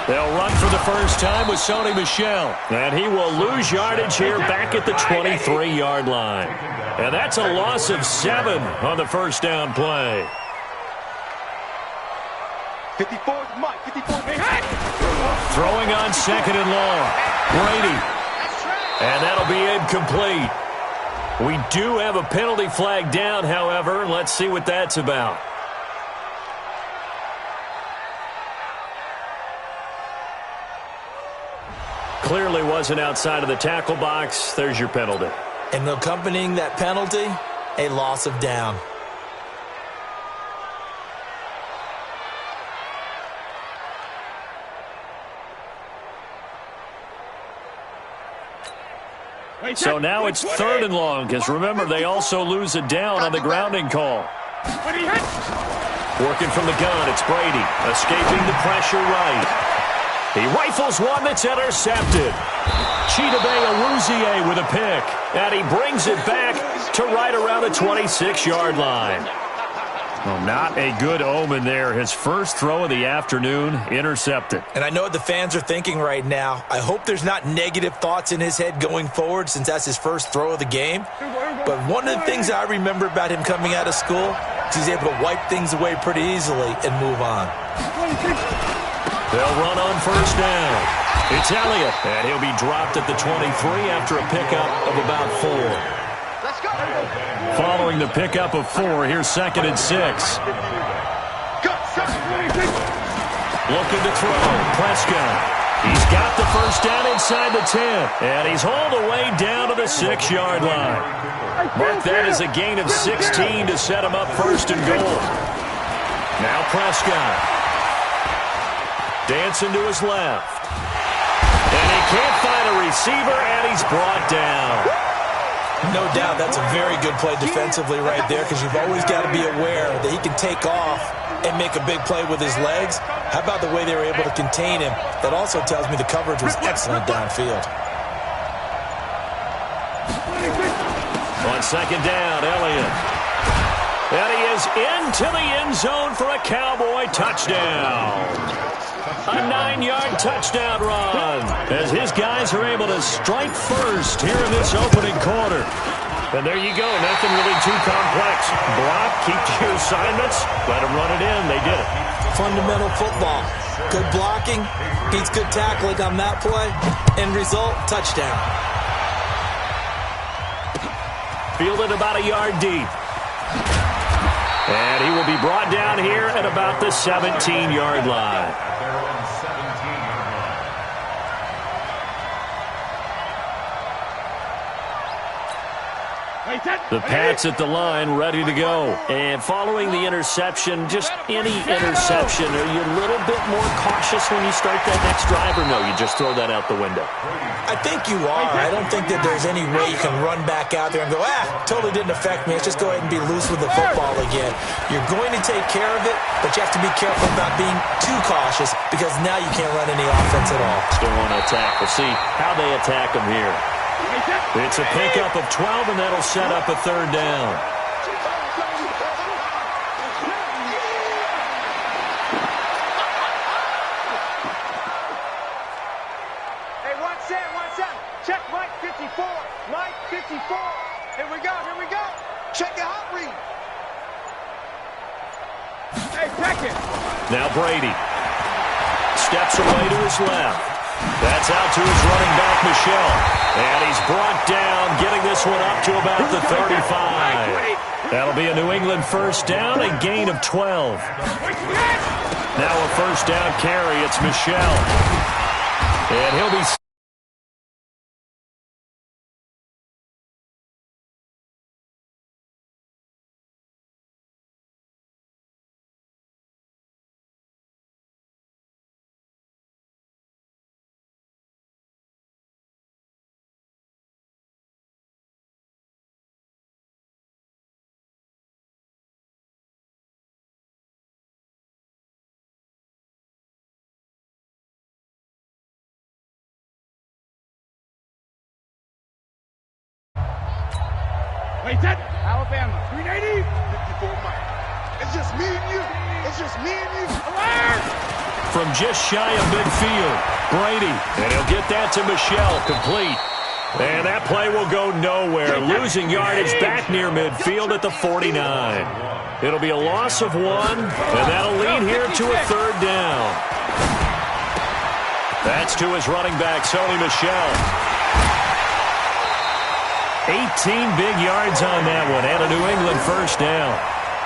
They'll run for the first time with Sony Michel. And he will lose yardage here back at the 23-yard line. And that's a loss of 7 on the first down play. 54, Mike, 54. Throwing on second and long. Brady. And that'll be incomplete. We do have a penalty flag down, however. Let's see what that's about. Clearly wasn't outside of the tackle box. There's your penalty. And accompanying that penalty, a loss of down. So now it's 3rd and long, because remember, they also lose a down on the grounding call. Working from the gun, it's Brady, escaping the pressure right. He rifles one that's intercepted. Chidobe Awuzie with a pick, and he brings it back to right around the 26-yard line. Well, not a good omen there. His first throw of the afternoon intercepted. And I know what the fans are thinking right now. I hope there's not negative thoughts in his head going forward since that's his first throw of the game. But one of the things I remember about him coming out of school is he's able to wipe things away pretty easily and move on. They'll run on first down. It's Elliott, and he'll be dropped at the 23 after a pickup of about 4. Following the pickup of 4, here's 2nd and 6. Looking to throw. Prescott. He's got the first down inside the 10. And he's hauled away down to the 6-yard line. Mark that as a gain of 16 to set him up 1st and goal. Now Prescott. Dancing to his left. And he can't find a receiver, and he's brought down. No doubt that's a very good play defensively right there, because you've always got to be aware that he can take off and make a big play with his legs. How about the way they were able to contain him? That also tells me the coverage was excellent downfield. On 2nd down, Elliott. And he is into the end zone for a Cowboy touchdown. A 9-yard touchdown run as his guys are able to strike first here in this opening quarter. And there you go. Nothing really too complex. Block, keep to your assignments, let them run it in. They did it. Fundamental football. Good blocking, beats good tackling on that play. End result, touchdown. Fielded about a yard deep. And he will be brought down here at about the 17-yard line. The Pats at the line, ready to go. And following the interception, just any interception, are you a little bit more cautious when you start that next drive, or no, you just throw that out the window? I think you are. I don't think that there's any way you can run back out there and go, totally didn't affect me. Let's just go ahead and be loose with the football again. You're going to take care of it, but you have to be careful about being too cautious, because now you can't run any offense at all. Still want to attack. We'll see how they attack them here. It's a pickup of 12, and that'll set up a 3rd down. Hey, 1-7. Check Mike 54. Mike 54. Here we go. Check your hot read. Hey, check it. Now Brady steps away to his left. That's out to his running back, Michel. And he's brought down, getting this one up to about the 35. That'll be a New England first down, a gain of 12. Now a first down carry, it's Michel. And he'll be... Wait, that Alabama, 380, 54 Mike. It's just me and you. Alert! from just shy of midfield. Brady, and he'll get that to Michelle, complete. And that play will go nowhere, losing yardage back near midfield at the 49. It'll be a loss of 1, and that'll lead here to a third down. That's to his running back, Sony Michel. 18 big yards on that one, and a New England first down.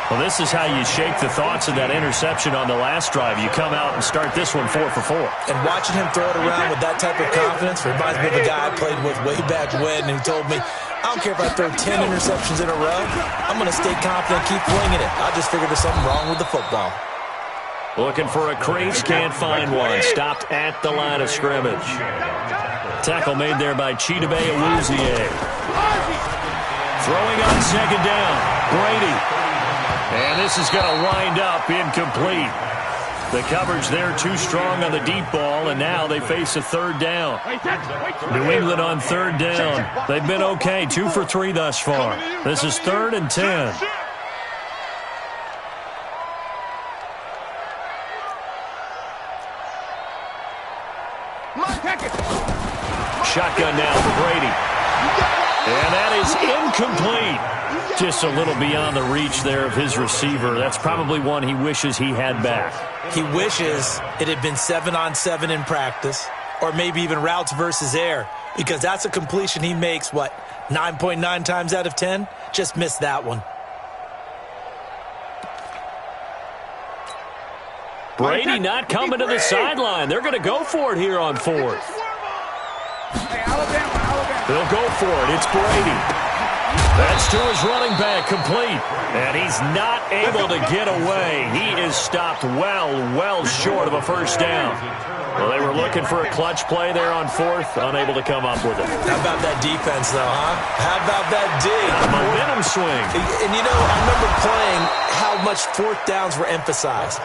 Well, this is how you shake the thoughts of that interception on the last drive. You come out and start this one 4 for 4. And watching him throw it around with that type of confidence reminds me of a guy I played with way back when who told me, I don't care if I throw 10 interceptions in a row. I'm going to stay confident and keep winging it. I just figured there's something wrong with the football. Looking for a crease, can't find one. Stopped at the line of scrimmage. Tackle made there by Chidobe Awuzie. Throwing on second down, Brady. And this is going to wind up incomplete. The coverage there too strong on the deep ball, and now they face a third down. New England on third down. They've been okay, 2 for 3 thus far. This is 3rd and 10. Shotgun now for Brady. And that is incomplete. Just a little beyond the reach there of his receiver. That's probably one he wishes he had back. He wishes it had been 7-on-7 in practice, or maybe even routes versus air, because that's a completion he makes, 9.9 times out of 10? Just missed that one. Brady not coming to the sideline. They're going to go for it here on 4th. They'll go for it. It's Brady. That's to his running back, complete. And he's not able to get away. He is stopped well short of a first down. Well, they were looking for a clutch play there on 4th, unable to come up with it. How about that defense, though, huh? How about that D? A momentum swing. And, I remember playing how much 4th downs were emphasized,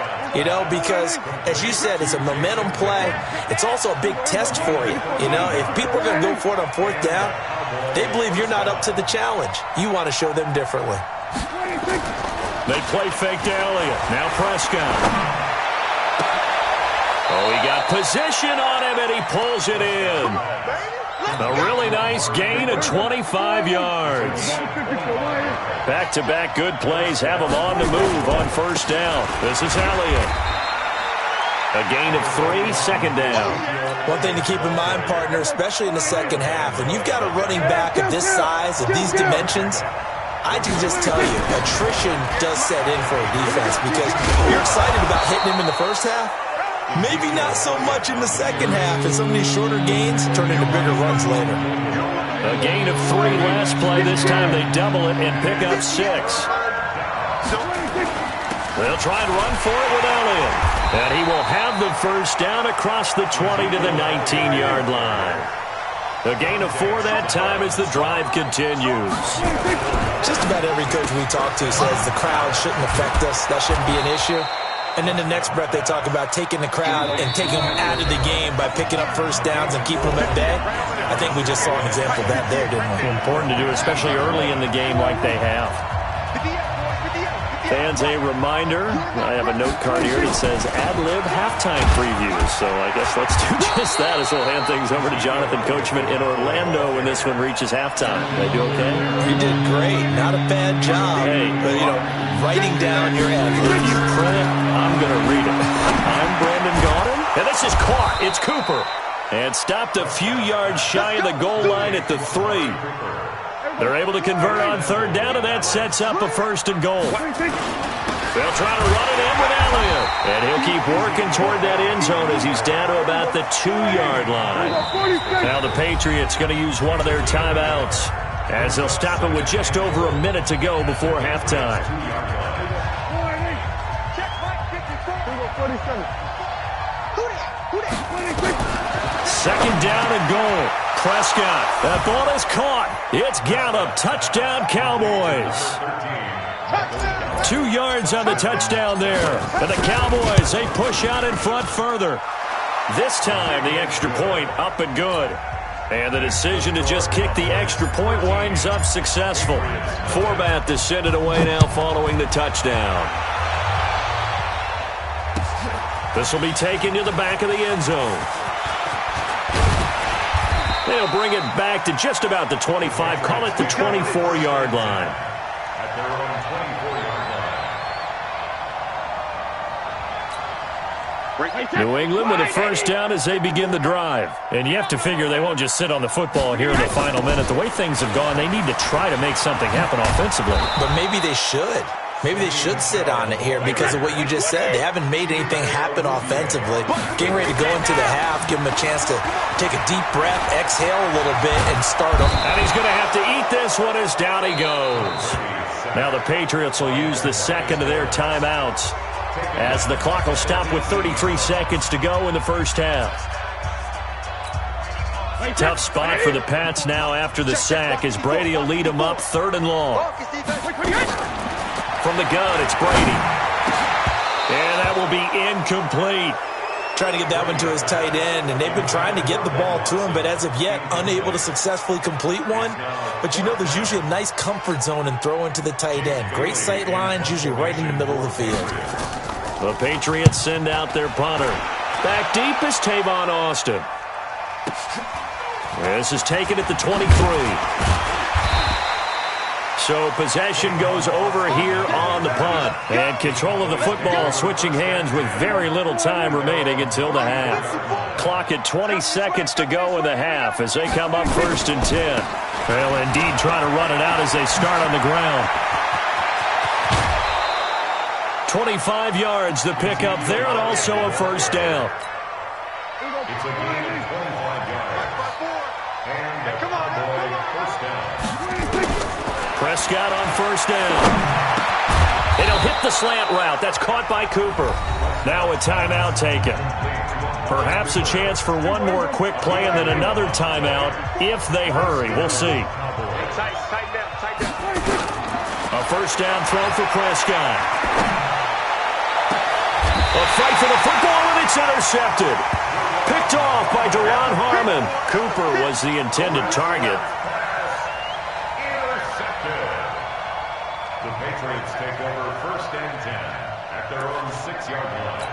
because, as you said, it's a momentum play. It's also a big test for you. If people are going to go for it on 4th down, they believe you're not up to the challenge. You want to show them differently. They play fake to Elliott. Now Prescott. Oh, he got position on him, and he pulls it in. A really nice gain of 25 yards. Back-to-back good plays have him on the move on first down. This is Elliott. A gain of 3, second down. One thing to keep in mind, partner, especially in the second half, when you've got a running back of this size, of these dimensions, I can just tell you, attrition does set in for a defense, because you're excited about hitting him in the first half. Maybe not so much in the second half, and some of these shorter gains turn into bigger runs later. A gain of 3 last play. This time they double it and pick up 6. They'll try and run for it with Elliott. And he will have the first down across the 20 to the 19-yard line. A gain of 4 that time as the drive continues. Just about every coach we talk to says the crowd shouldn't affect us. That shouldn't be an issue. And in the next breath, they talk about taking the crowd and taking them out of the game by picking up first downs and keeping them at bay. I think we just saw an example of that there, didn't we? Important to do, especially early in the game like they have. Fans, a reminder, I have a note card here that says ad-lib halftime previews. So I guess let's do just that as we'll hand things over to Jonathan Coachman in Orlando when this one reaches halftime. Did I do okay? You did great. Not a bad job. Hey. But, writing down your ad-lib. If you print it, I'm going to read it. I'm Brandon Gaudin, and this is caught. It's Cooper. And stopped a few yards shy of the goal line at the 3. They're able to convert on third down, and that sets up a 1st and goal. They'll try to run it in with Elliott. And he'll keep working toward that end zone as he's down to about the 2-yard line. Now the Patriots going to use one of their timeouts as they'll stop it with just over a minute to go before halftime. Second down and goal. Prescott. That ball is caught. It's Gallup. Touchdown, Cowboys. 2 yards on the touchdown there. And the Cowboys, they push out in front further. This time, the extra point up and good. And the decision to just kick the extra point winds up successful. Forbat to send it away now following the touchdown. This will be taken to the back of the end zone. They'll bring it back to just about the 25. Call it the 24-yard line. At their own 24-yard line. New England with a first down as they begin the drive. And you have to figure they won't just sit on the football here in the final minute. The way things have gone, they need to try to make something happen offensively. But maybe they should. Maybe they should sit on it here because of what you just said. They haven't made anything happen offensively. Getting ready to go into the half, give them a chance to take a deep breath, exhale a little bit, and start them. And he's going to have to eat this one as down he goes. Now the Patriots will use the second of their timeouts as the clock will stop with 33 seconds to go in the first half. Tough spot for the Pats now after the sack as Brady will lead them up 3rd and long. From the gun, it's Brady. And that will be incomplete. Trying to get that one to his tight end, and they've been trying to get the ball to him, but as of yet, unable to successfully complete one. But you know, there's usually a nice comfort zone in throwing to the tight end. Great sight lines, usually right in the middle of the field. The Patriots send out their punter. Back deep is Tavon Austin. This is taken at the 23. So possession goes over here on the punt. And control of the football switching hands with very little time remaining until the half. Clock at 20 seconds to go in the half as they come up 1st and 10. They'll indeed try to run it out as they start on the ground. 25 yards the pickup there and also a first down. It's a gain of 25 yards. And a first down. Prescott on first down. And he'll hit the slant route. That's caught by Cooper. Now a timeout taken. Perhaps a chance for one more quick play and then another timeout if they hurry. We'll see. A first down throw for Prescott. A fight for the football and it's intercepted. Picked off by Deron Harmon. Cooper was the intended target. The Patriots take over 1st and 10 at their own 6-yard line.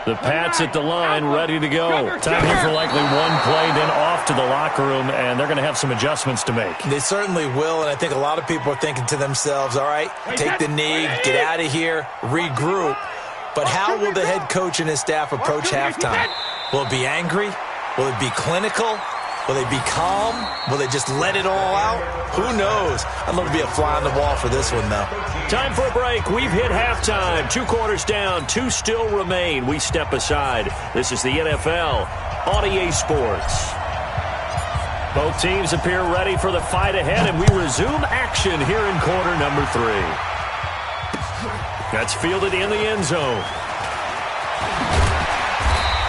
The Pats at the line, ready to go. Time here for likely one play, then off to the locker room, and they're going to have some adjustments to make. They certainly will, and I think a lot of people are thinking to themselves, all right, take the knee, get out of here, regroup. But how will the head coach and his staff approach halftime? Will it be angry? Will it be clinical? Will they be calm? Will they just let it all out? Who knows? I'd love to be a fly on the wall for this one, though. Time for a break. We've hit halftime. 2 quarters down. 2 still remain. We step aside. This is the NFL on EA Sports. Both teams appear ready for the fight ahead, and we resume action here in quarter number 3. That's fielded in the end zone.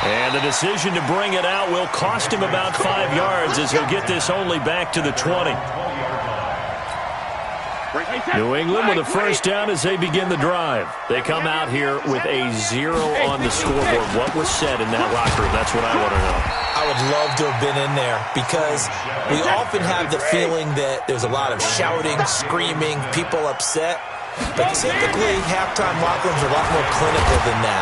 And the decision to bring it out will cost him about 5 yards as he'll get this only back to the 20. New England with a first down as they begin the drive. They come out here with a 0 on the scoreboard. What was said in that locker room? That's what I want to know. I would love to have been in there because we often have the feeling that there's a lot of shouting, screaming, people upset. But typically, halftime locker rooms are a lot more clinical than that.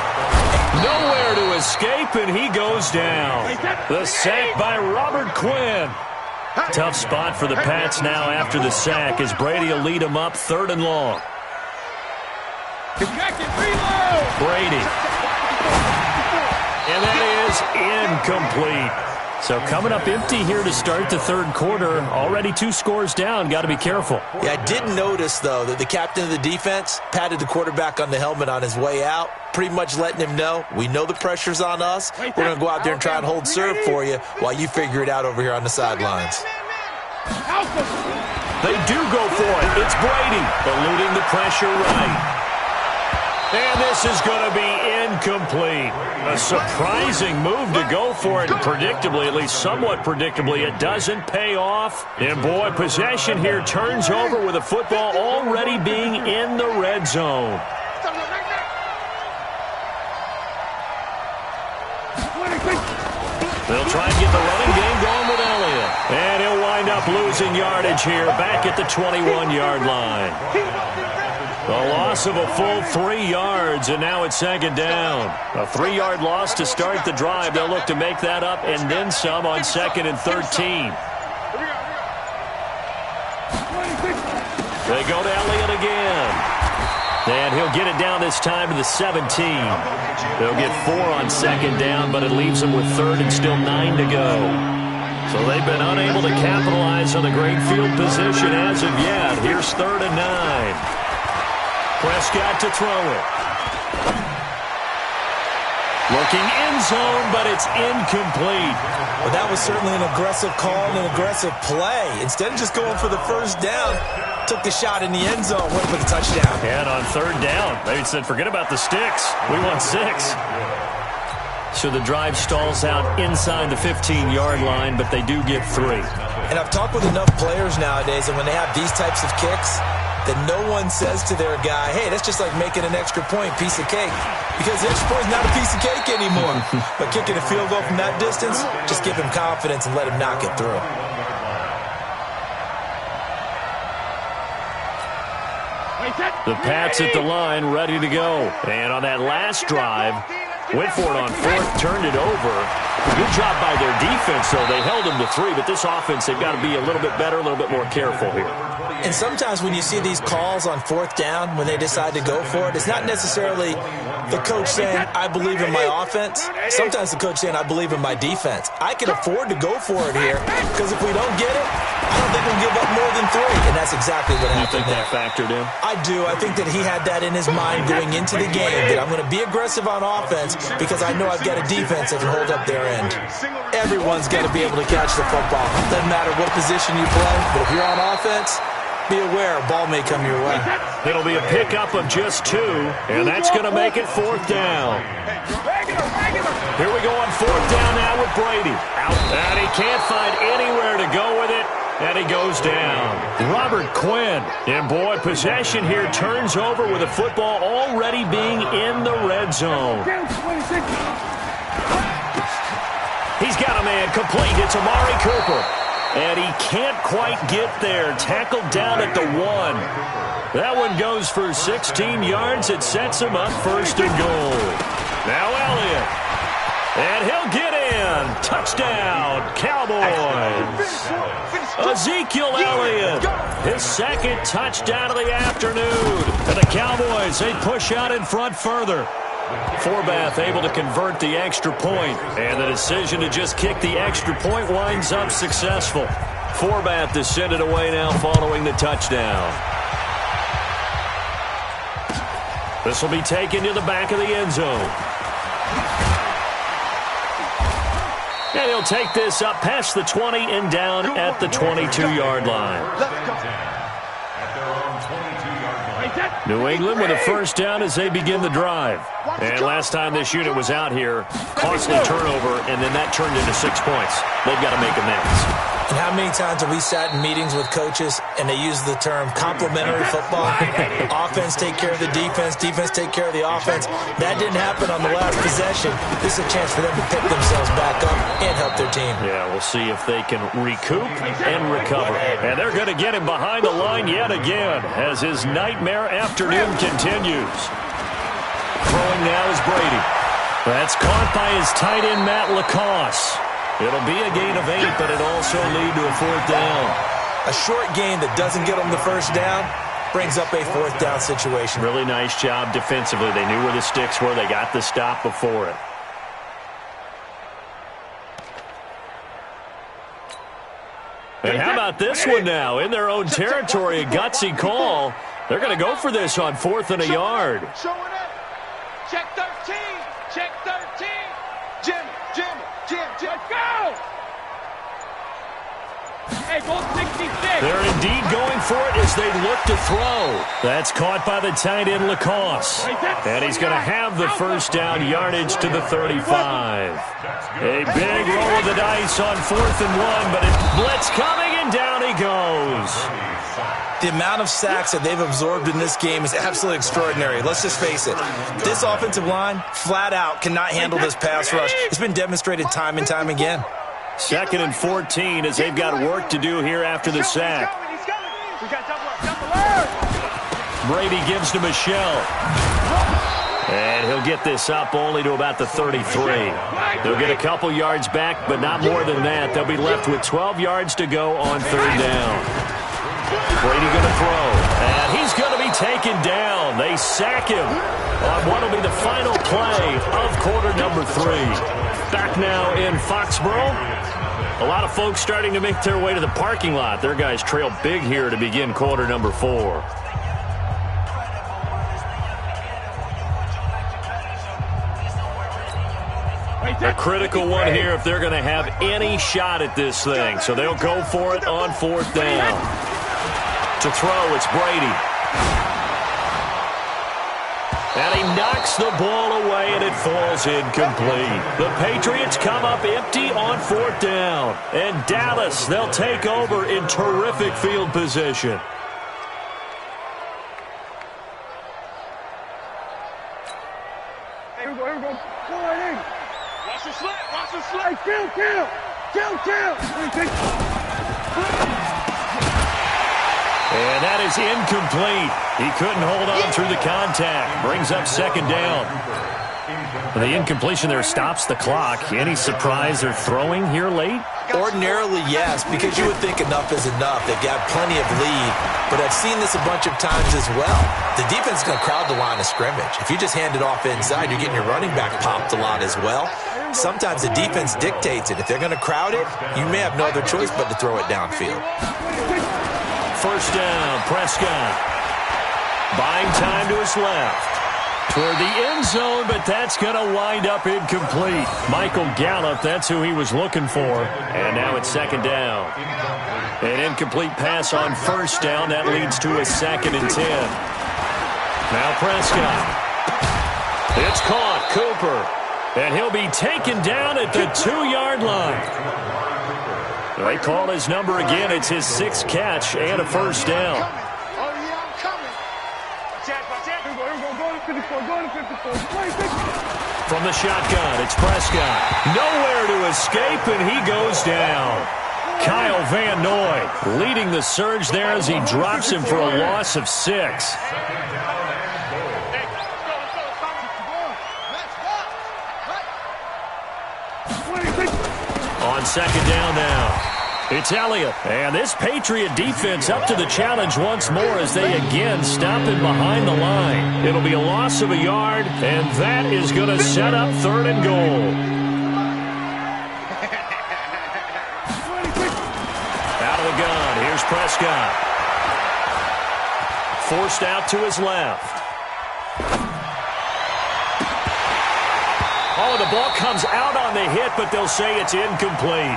Nowhere to escape, and he goes down. The sack by Robert Quinn. Tough spot for the Pats now after the sack as Brady will lead them up 3rd and long. Brady. And that is incomplete. So coming up empty here to start the 3rd quarter. Already 2 scores down. Got to be careful. Yeah, I did notice, though, that the captain of the defense patted the quarterback on the helmet on his way out, pretty much letting him know, we know the pressure's on us. We're going to go out there and try and hold serve for you while you figure it out over here on the sidelines. They do go for it. It's Brady eluding the pressure right. And this is going to be incomplete. A surprising move to go for it. Predictably, at least somewhat predictably, it doesn't pay off. And boy, possession here turns over with the football already being in the red zone. They'll try and get the running game going with Elliott. And he'll wind up losing yardage here back at the 21-yard line. A loss of a full 3 yards, and now it's second down. A 3-yard loss to start the drive. They'll look to make that up and then some on 2nd and 13. They go to Elliott again. And he'll get it down this time to the 17. They'll get 4 on 2nd down, but it leaves them with 3rd and still 9 to go. So they've been unable to capitalize on the great field position as of yet. Here's 3rd and 9. Prescott to throw it. Looking end zone, but it's incomplete. Well, that was certainly an aggressive call and an aggressive play. Instead of just going for the first down, took the shot in the end zone, went for the touchdown. And on 3rd down, they said, forget about the sticks. We want 6. So the drive stalls out inside the 15-yard line, but they do get 3. And I've talked with enough players nowadays, and when they have these types of kicks, that no one says to their guy, hey, that's just like making an extra point, piece of cake. Because the extra point is not a piece of cake anymore. But kicking a field goal from that distance, just give him confidence and let him knock it through. The Pats at the line, ready to go. And on that last drive, went for it on 4th, turned it over. Good job by their defense, though. They held them to 3, but this offense, they've got to be a little bit better, a little bit more careful here. And sometimes when you see these calls on 4th down, when they decide to go for it, it's not necessarily the coach saying, I believe in my offense. Sometimes the coach saying, I believe in my defense. I can afford to go for it here, because if we don't get it, I don't think we'll give up more than 3. And that's exactly what happened. You think that factored in? I do. I think that he had that in his mind going into the game, that I'm going to be aggressive on offense because I know I've got a defense that can hold up their end. Everyone's got to be able to catch the football. Doesn't matter what position you play, but if you're on offense, be aware, a ball may come your way. It'll be a pickup of just 2, and that's going to make it 4th down. Here we go on 4th down now with Brady. Out, and he can't find anywhere to go with it, and he goes down. Robert Quinn, and boy, possession here turns over with the football already being in the red zone. He's got a man complete. It's Amari Cooper. And he can't quite get there. Tackled down at the 1. That one goes for 16 yards. It sets him up 1st and goal. Now Elliott. And he'll get in. Touchdown, Cowboys. Ezekiel Elliott. His 2nd touchdown of the afternoon. And the Cowboys, they push out in front further. Forbath able to convert the extra point, and the decision to just kick the extra point winds up successful. Forbath to send it away now following the touchdown. This will be taken to the back of the end zone. And he'll take this up past the 20 and down at the 22-yard line. New England with a 1st down as they begin the drive. And last time this unit was out here, costly turnover, and then that turned into 6 points. They've got to make amends. And how many times have we sat in meetings with coaches and they use the term complementary football? Offense take care of the defense, defense take care of the offense. That didn't happen on the last possession. This is a chance for them to pick themselves back up and help their team. Yeah, we'll see if they can recoup and recover. And they're going to get him behind the line yet again as his nightmare afternoon continues. Throwing now is Brady. That's caught by his tight end, Matt LaCosse. It'll be a gain of 8, but it also lead to a 4th down. A short gain that doesn't get them the 1st down brings up a 4th down situation. Really nice job defensively. They knew where the sticks were. They got the stop before it. And how about this one now? In their own territory, a gutsy call. They're going to go for this on 4th and a yard. Showing up. Check 13. Check 13. Jim. Let's go. Hey, go 66. They're indeed going for it as they look to throw. That's caught by the tight end, LaCosse. And he's going to have the 1st down, yardage to the 35. A big roll of the dice on 4th and 1, but it's blitz coming, and down he goes. The amount of sacks that they've absorbed in this game is absolutely extraordinary. Let's just face it. This offensive line, flat out, cannot handle this pass rush. It's been demonstrated time and time again. 2nd and 14 as they've got work to do here after the sack. Brady gives to Michelle. And he'll get this up only to about the 33. They'll get a couple yards back, but not more than that. They'll be left with 12 yards to go on third down. Brady going to throw, and he's going to be taken down. They sack him on what will be the final play of quarter number 3. Back now in Foxborough. A lot of folks starting to make their way to the parking lot. Their guys trail big here to begin quarter number 4. A critical one here if they're going to have any shot at this thing. So they'll go for it on fourth down. To throw, it's Brady. And he knocks the ball away, and it falls incomplete. The Patriots come up empty on fourth down. And Dallas, they'll take over in terrific field position. Here we go. Watch the slant. Kill. And that is incomplete. He couldn't hold on through the contact. Brings up second down. And the incompletion there stops the clock. Any surprise they're throwing here late? Ordinarily, yes, because you would think enough is enough. They've got plenty of lead, but I've seen this a bunch of times as well. The defense is going to crowd the line of scrimmage. If you just hand it off inside, you're getting your running back popped a lot as well. Sometimes the defense dictates it. If they're going to crowd it, you may have no other choice but to throw it downfield. First down, Prescott. Buying time to his left. Toward the end zone, but that's going to wind up incomplete. Michael Gallup, that's who he was looking for. And now it's second down. An incomplete pass on first down. That leads to a 2nd and 10. Now Prescott. It's caught. Cooper. And he'll be taken down at the 2-yard line. They call his number again. It's his 6th catch and a first down. From the shotgun, it's Prescott. Nowhere to escape, and he goes down. Kyle Van Noy leading the surge there as he drops him for a loss of 6. On second down now. It's Elliott, and this Patriot defense up to the challenge once more as they again stop him behind the line. It'll be a loss of a yard, and that is going to set up 3rd and goal. Out of the gun, here's Prescott. Forced out to his left. Oh, the ball comes out on the hit, but they'll say it's incomplete.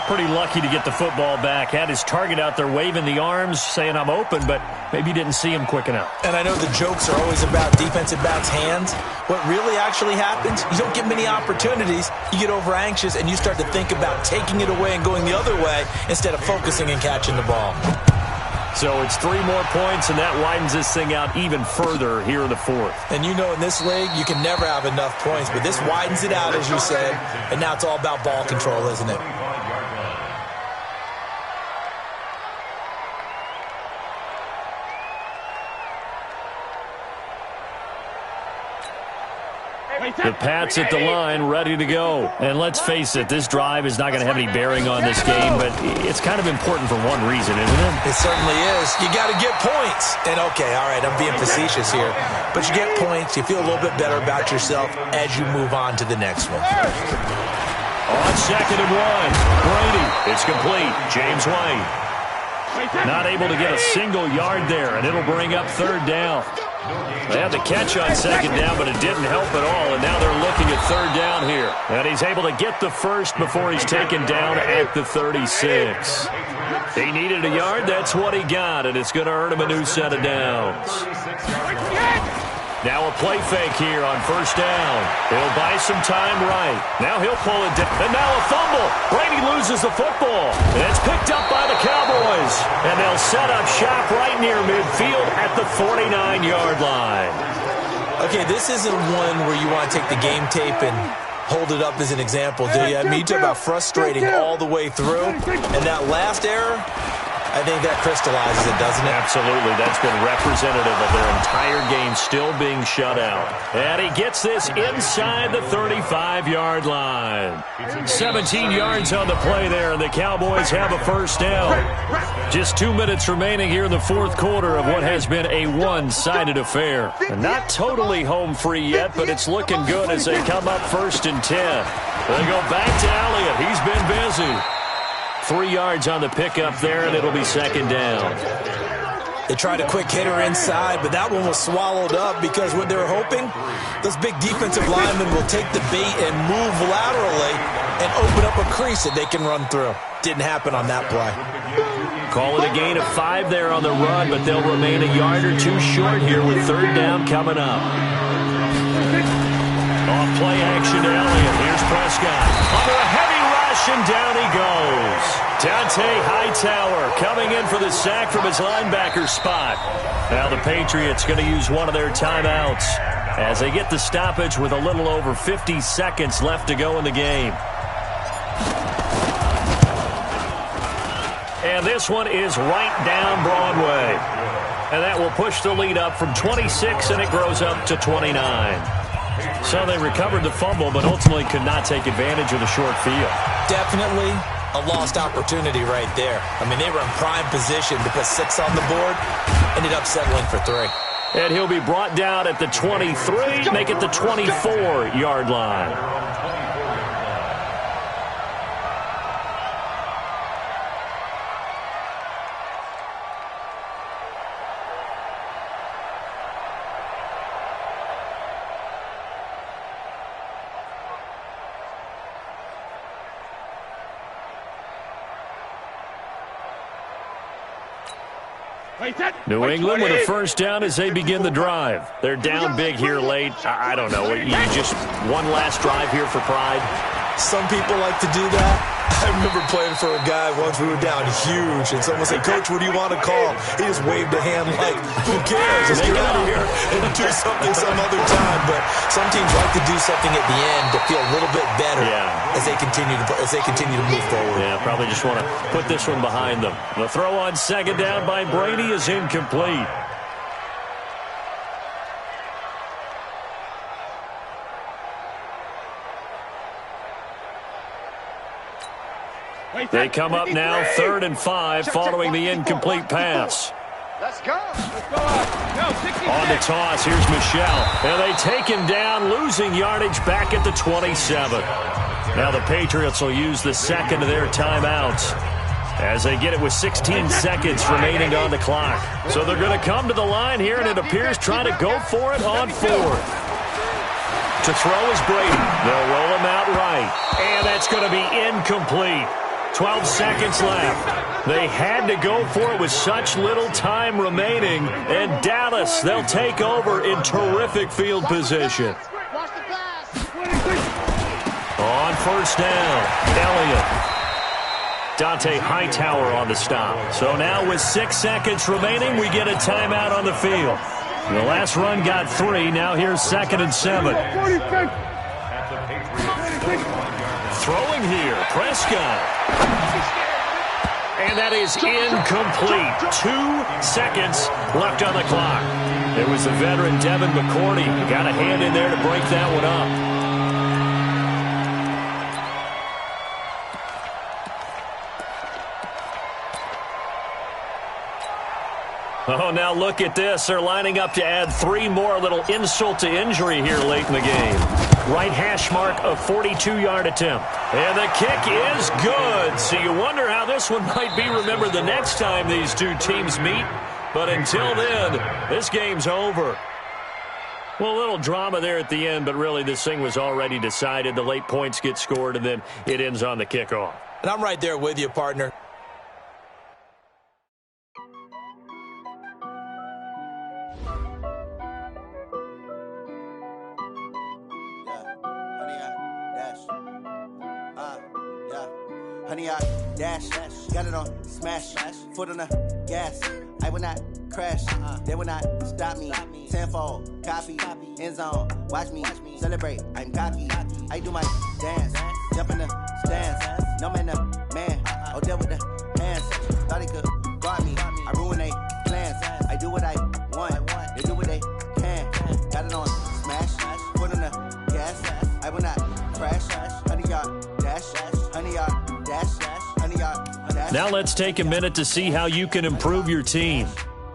Pretty lucky to get the football back. Had his target out there waving the arms, saying I'm open, but maybe didn't see him quick enough. And I know the jokes are always about defensive backs' hands. What really actually happens, you don't get many opportunities. You get over anxious, and you start to think about taking it away and going the other way instead of focusing and catching the ball. So it's 3 more points, and that widens this thing out even further here in the 4th. And you know in this league, you can never have enough points, but this widens it out, as you said, and now it's all about ball control, isn't it? The Pats at the line, ready to go. And let's face it, this drive is not going to have any bearing on this game, but it's kind of important for one reason, isn't it? It certainly is. You got to get points. And, okay, all right, I'm being facetious here. But you get points, you feel a little bit better about yourself as you move on to the next one. On 2nd and 1, Brady. It's complete. James White. Not able to get a single yard there, and it'll bring up 3rd down. They had the catch on 2nd down, but it didn't help at all, and now they're looking at 3rd down here. And he's able to get the first before he's taken down at the 36. He needed a yard, that's what he got, and it's going to earn him a new set of downs. Now a play fake here on 1st down. He'll buy some time right. Now he'll pull it down. And now a fumble. Brady loses the football. And it's picked up by the Cowboys. And they'll set up shop right near midfield at the 49-yard line. Okay, this isn't one where you want to take the game tape and hold it up as an example, do you? I mean, you talk about frustrating all the way through. And that last error, I think that crystallizes it, doesn't it? Absolutely. That's been representative of their entire game still being shut out. And he gets this inside the 35-yard line. 17 yards on the play there, and the Cowboys have a first down. Just 2 minutes remaining here in the fourth quarter of what has been a one-sided affair. Not totally home free yet, but it's looking good as they come up 1st and 10. They go back to Elliott. He's been busy. 3 yards on the pickup there, and it'll be 2nd down. They tried a quick hitter inside, but that one was swallowed up because what they were hoping, those big defensive linemen will take the bait and move laterally and open up a crease that they can run through. Didn't happen on that play. Call it a gain of 5 there on the run, but they'll remain a yard or two short here with 3rd down coming up. Off play action to Elliott. Here's Prescott. Under a heavy rush, and down he goes. Dante Hightower coming in for the sack from his linebacker spot. Now the Patriots going to use one of their timeouts as they get the stoppage with a little over 50 seconds left to go in the game. And this one is right down Broadway. And that will push the lead up from 26, and it grows up to 29. So they recovered the fumble, but ultimately could not take advantage of the short field. Definitely a lost opportunity right there. I mean, they were in prime position to put 6 on the board. Ended up settling for 3. And he'll be brought down at the 23, make it the 24-yard line. New England with a first down as they begin the drive. They're down big here late. I don't know. You just one last drive here for pride? Some people like to do that. I remember playing for a guy once. We were down huge, and someone said, "Coach, what do you want to call?" He just waved a hand like, "Who cares? Let's get out of here and do something some other time." But some teams like to do something at the end to feel a little bit better as they continue to move forward. Yeah, probably just want to put this one behind them. The throw on 2nd down by Brady is incomplete. They come up now 3rd and 5 following the incomplete pass. Let's go. On the toss, here's Michelle. And they take him down, losing yardage back at the 27. Now the Patriots will use the 2nd of their timeouts as they get it with 16 seconds remaining on the clock. So they're going to come to the line here, and it appears trying to go for it on 4th. To throw is Brady. They'll roll him out right. And that's going to be incomplete. 12 seconds left. They had to go for it with such little time remaining. And Dallas, they'll take over in terrific field position. On 1st down, Elliott. Dante Hightower on the stop. So now with 6 seconds remaining, we get a timeout on the field. The last run got 3. Now here's 2nd and 7. Throwing here, Prescott. And that is incomplete. 2 seconds left on the clock. It was the veteran Devin McCourty. Got a hand in there to break that one up. Oh, now look at this. They're lining up to add 3 more, a little insult to injury here late in the game. Right hash mark of 42-yard attempt. And the kick is good. So you wonder how this one might be remembered the next time these two teams meet. But until then, this game's over. Well, a little drama there at the end, but really this thing was already decided. The late points get scored, and then it ends on the kickoff. And I'm right there with you, partner. Honey, I dash, got it on smash, foot on the gas. I will not crash, they will not stop me. Tenfold, copy, end zone, watch me celebrate. I'm cocky, I do my dance, jump in the stands. No man, the man, oh, there with the hands. thought he could guard me. I ruin they plans. I do what I want. They do what they can. Got it on smash. Put on the gas. I will not crash. 100-yard dash. 100-yard dash. 100-yard dash. Now let's take a minute to see how you can improve your team.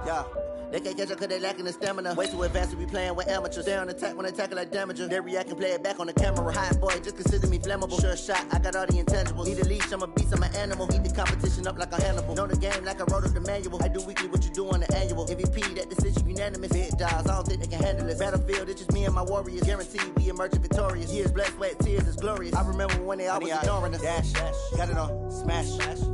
Yeah. They can't catch up because they lacking the stamina. Way too advanced to be playing with amateurs. Stay on attack when they tackle like damager. They react and play it back on the camera. Hot boy, just consider me flammable. Sure shot, I got all the intangibles. Need a leash, I'm a beast, I'm an animal. Heat the competition up like a Hannibal. Know the game like I wrote up the manual. I do weekly what you do on the annual. MVP, that decision unanimous. Hit dials, I don't think they can handle it. Battlefield, it's just me and my warriors. Guaranteed we emerging victorious. Years, blood, sweat, tears, it's glorious. I remember when they always ignoring us. Dash, got it on smash.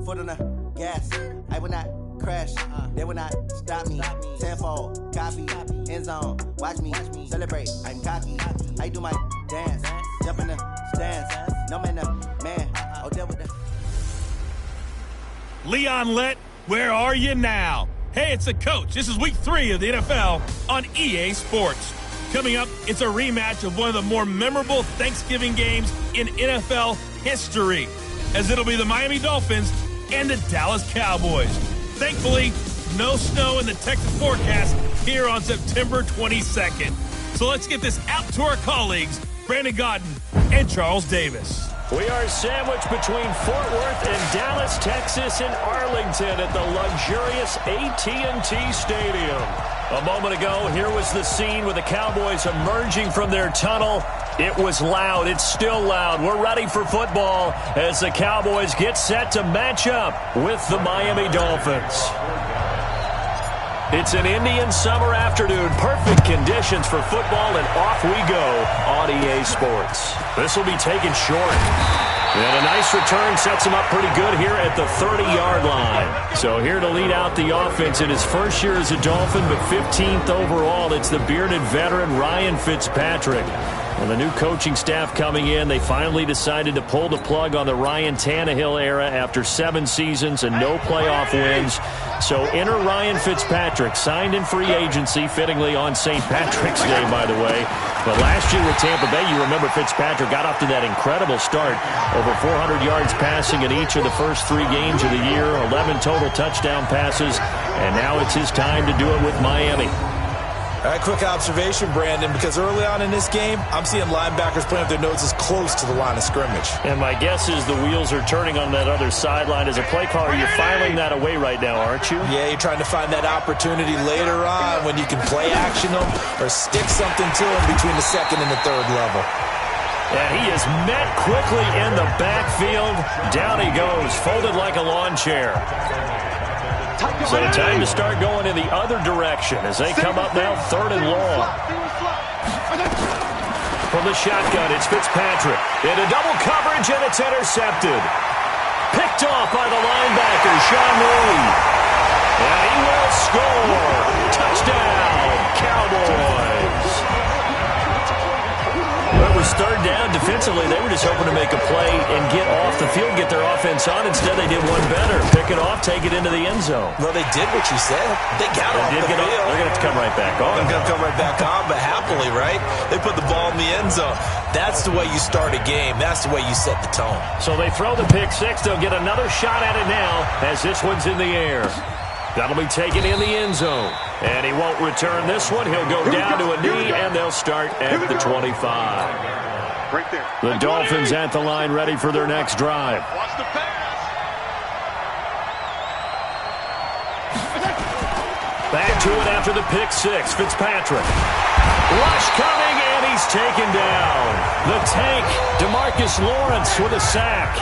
Foot on the gas. I will not crash, they will not stop me. Tenfold, copy, end zone, watch me celebrate. I'm cocky, I do my dance, jump in the stands. No man, man, oh, there with the Leon Lett, where are you now? Hey, it's the coach. This is week 3 of the NFL on EA Sports. Coming up, it's a rematch of one of the more memorable Thanksgiving games in NFL history, as it'll be the Miami Dolphins and the Dallas Cowboys. Thankfully, no snow in the Texas forecast here on September 22nd. So let's get this out to our colleagues, Brandon Godden and Charles Davis. We are sandwiched between Fort Worth and Dallas, Texas, and Arlington at the luxurious AT&T Stadium. A moment ago, here was the scene with the Cowboys emerging from their tunnel. It was loud. It's still loud. We're ready for football as the Cowboys get set to match up with the Miami Dolphins. It's an Indian summer afternoon. Perfect conditions for football, and off we go on EA Sports. This will be taken short. And a nice return sets him up pretty good here at the 30-yard line. So here to lead out the offense in his first year as a Dolphin, but 15th overall, it's the bearded veteran Ryan Fitzpatrick. And the new coaching staff coming in, they finally decided to pull the plug on the Ryan Tannehill era after 7 seasons and no playoff wins. So enter Ryan Fitzpatrick, signed in free agency, fittingly on St. Patrick's Day, by the way. But last year with Tampa Bay, you remember Fitzpatrick got off to that incredible start. Over 400 yards passing in each of the first 3 games of the year, 11 total touchdown passes, and now it's his time to do it with Miami. All right, quick observation, Brandon, because early on in this game, I'm seeing linebackers playing with their noses close to the line of scrimmage. And my guess is the wheels are turning on that other sideline. As a play caller, you're filing that away right now, aren't you? Yeah, you're trying to find that opportunity later on when you can play action them or stick something to them between the second and the third level. And he is met quickly in the backfield. Down he goes, folded like a lawn chair. So time to start going in the other direction as they come up now 3rd and long. From the shotgun, it's Fitzpatrick. Into double coverage, and it's intercepted. Picked off by the linebacker, Sean Lee. And he will score. Touchdown, Cowboys. Well, it was 3rd down. Defensively, they were just hoping to make a play and get off the field, get their offense on. Instead, they did one better. Pick it off, take it into the end zone. Well, they did what you said. They got off the field. They're going to have to come right back on. They're going to come right back on, but happily, right? They put the ball in the end zone. That's the way you start a game. That's the way you set the tone. So they throw the pick 6. They'll get another shot at it now as this one's in the air. That'll be taken in the end zone. And he won't return this one. He'll go down to a knee, and they'll start at the 25. Right there. The Dolphins at the line, ready for their next drive. Watch the pass. Back to it after the pick 6. Fitzpatrick. Rush coming, and he's taken down. The tank, DeMarcus Lawrence with a sack.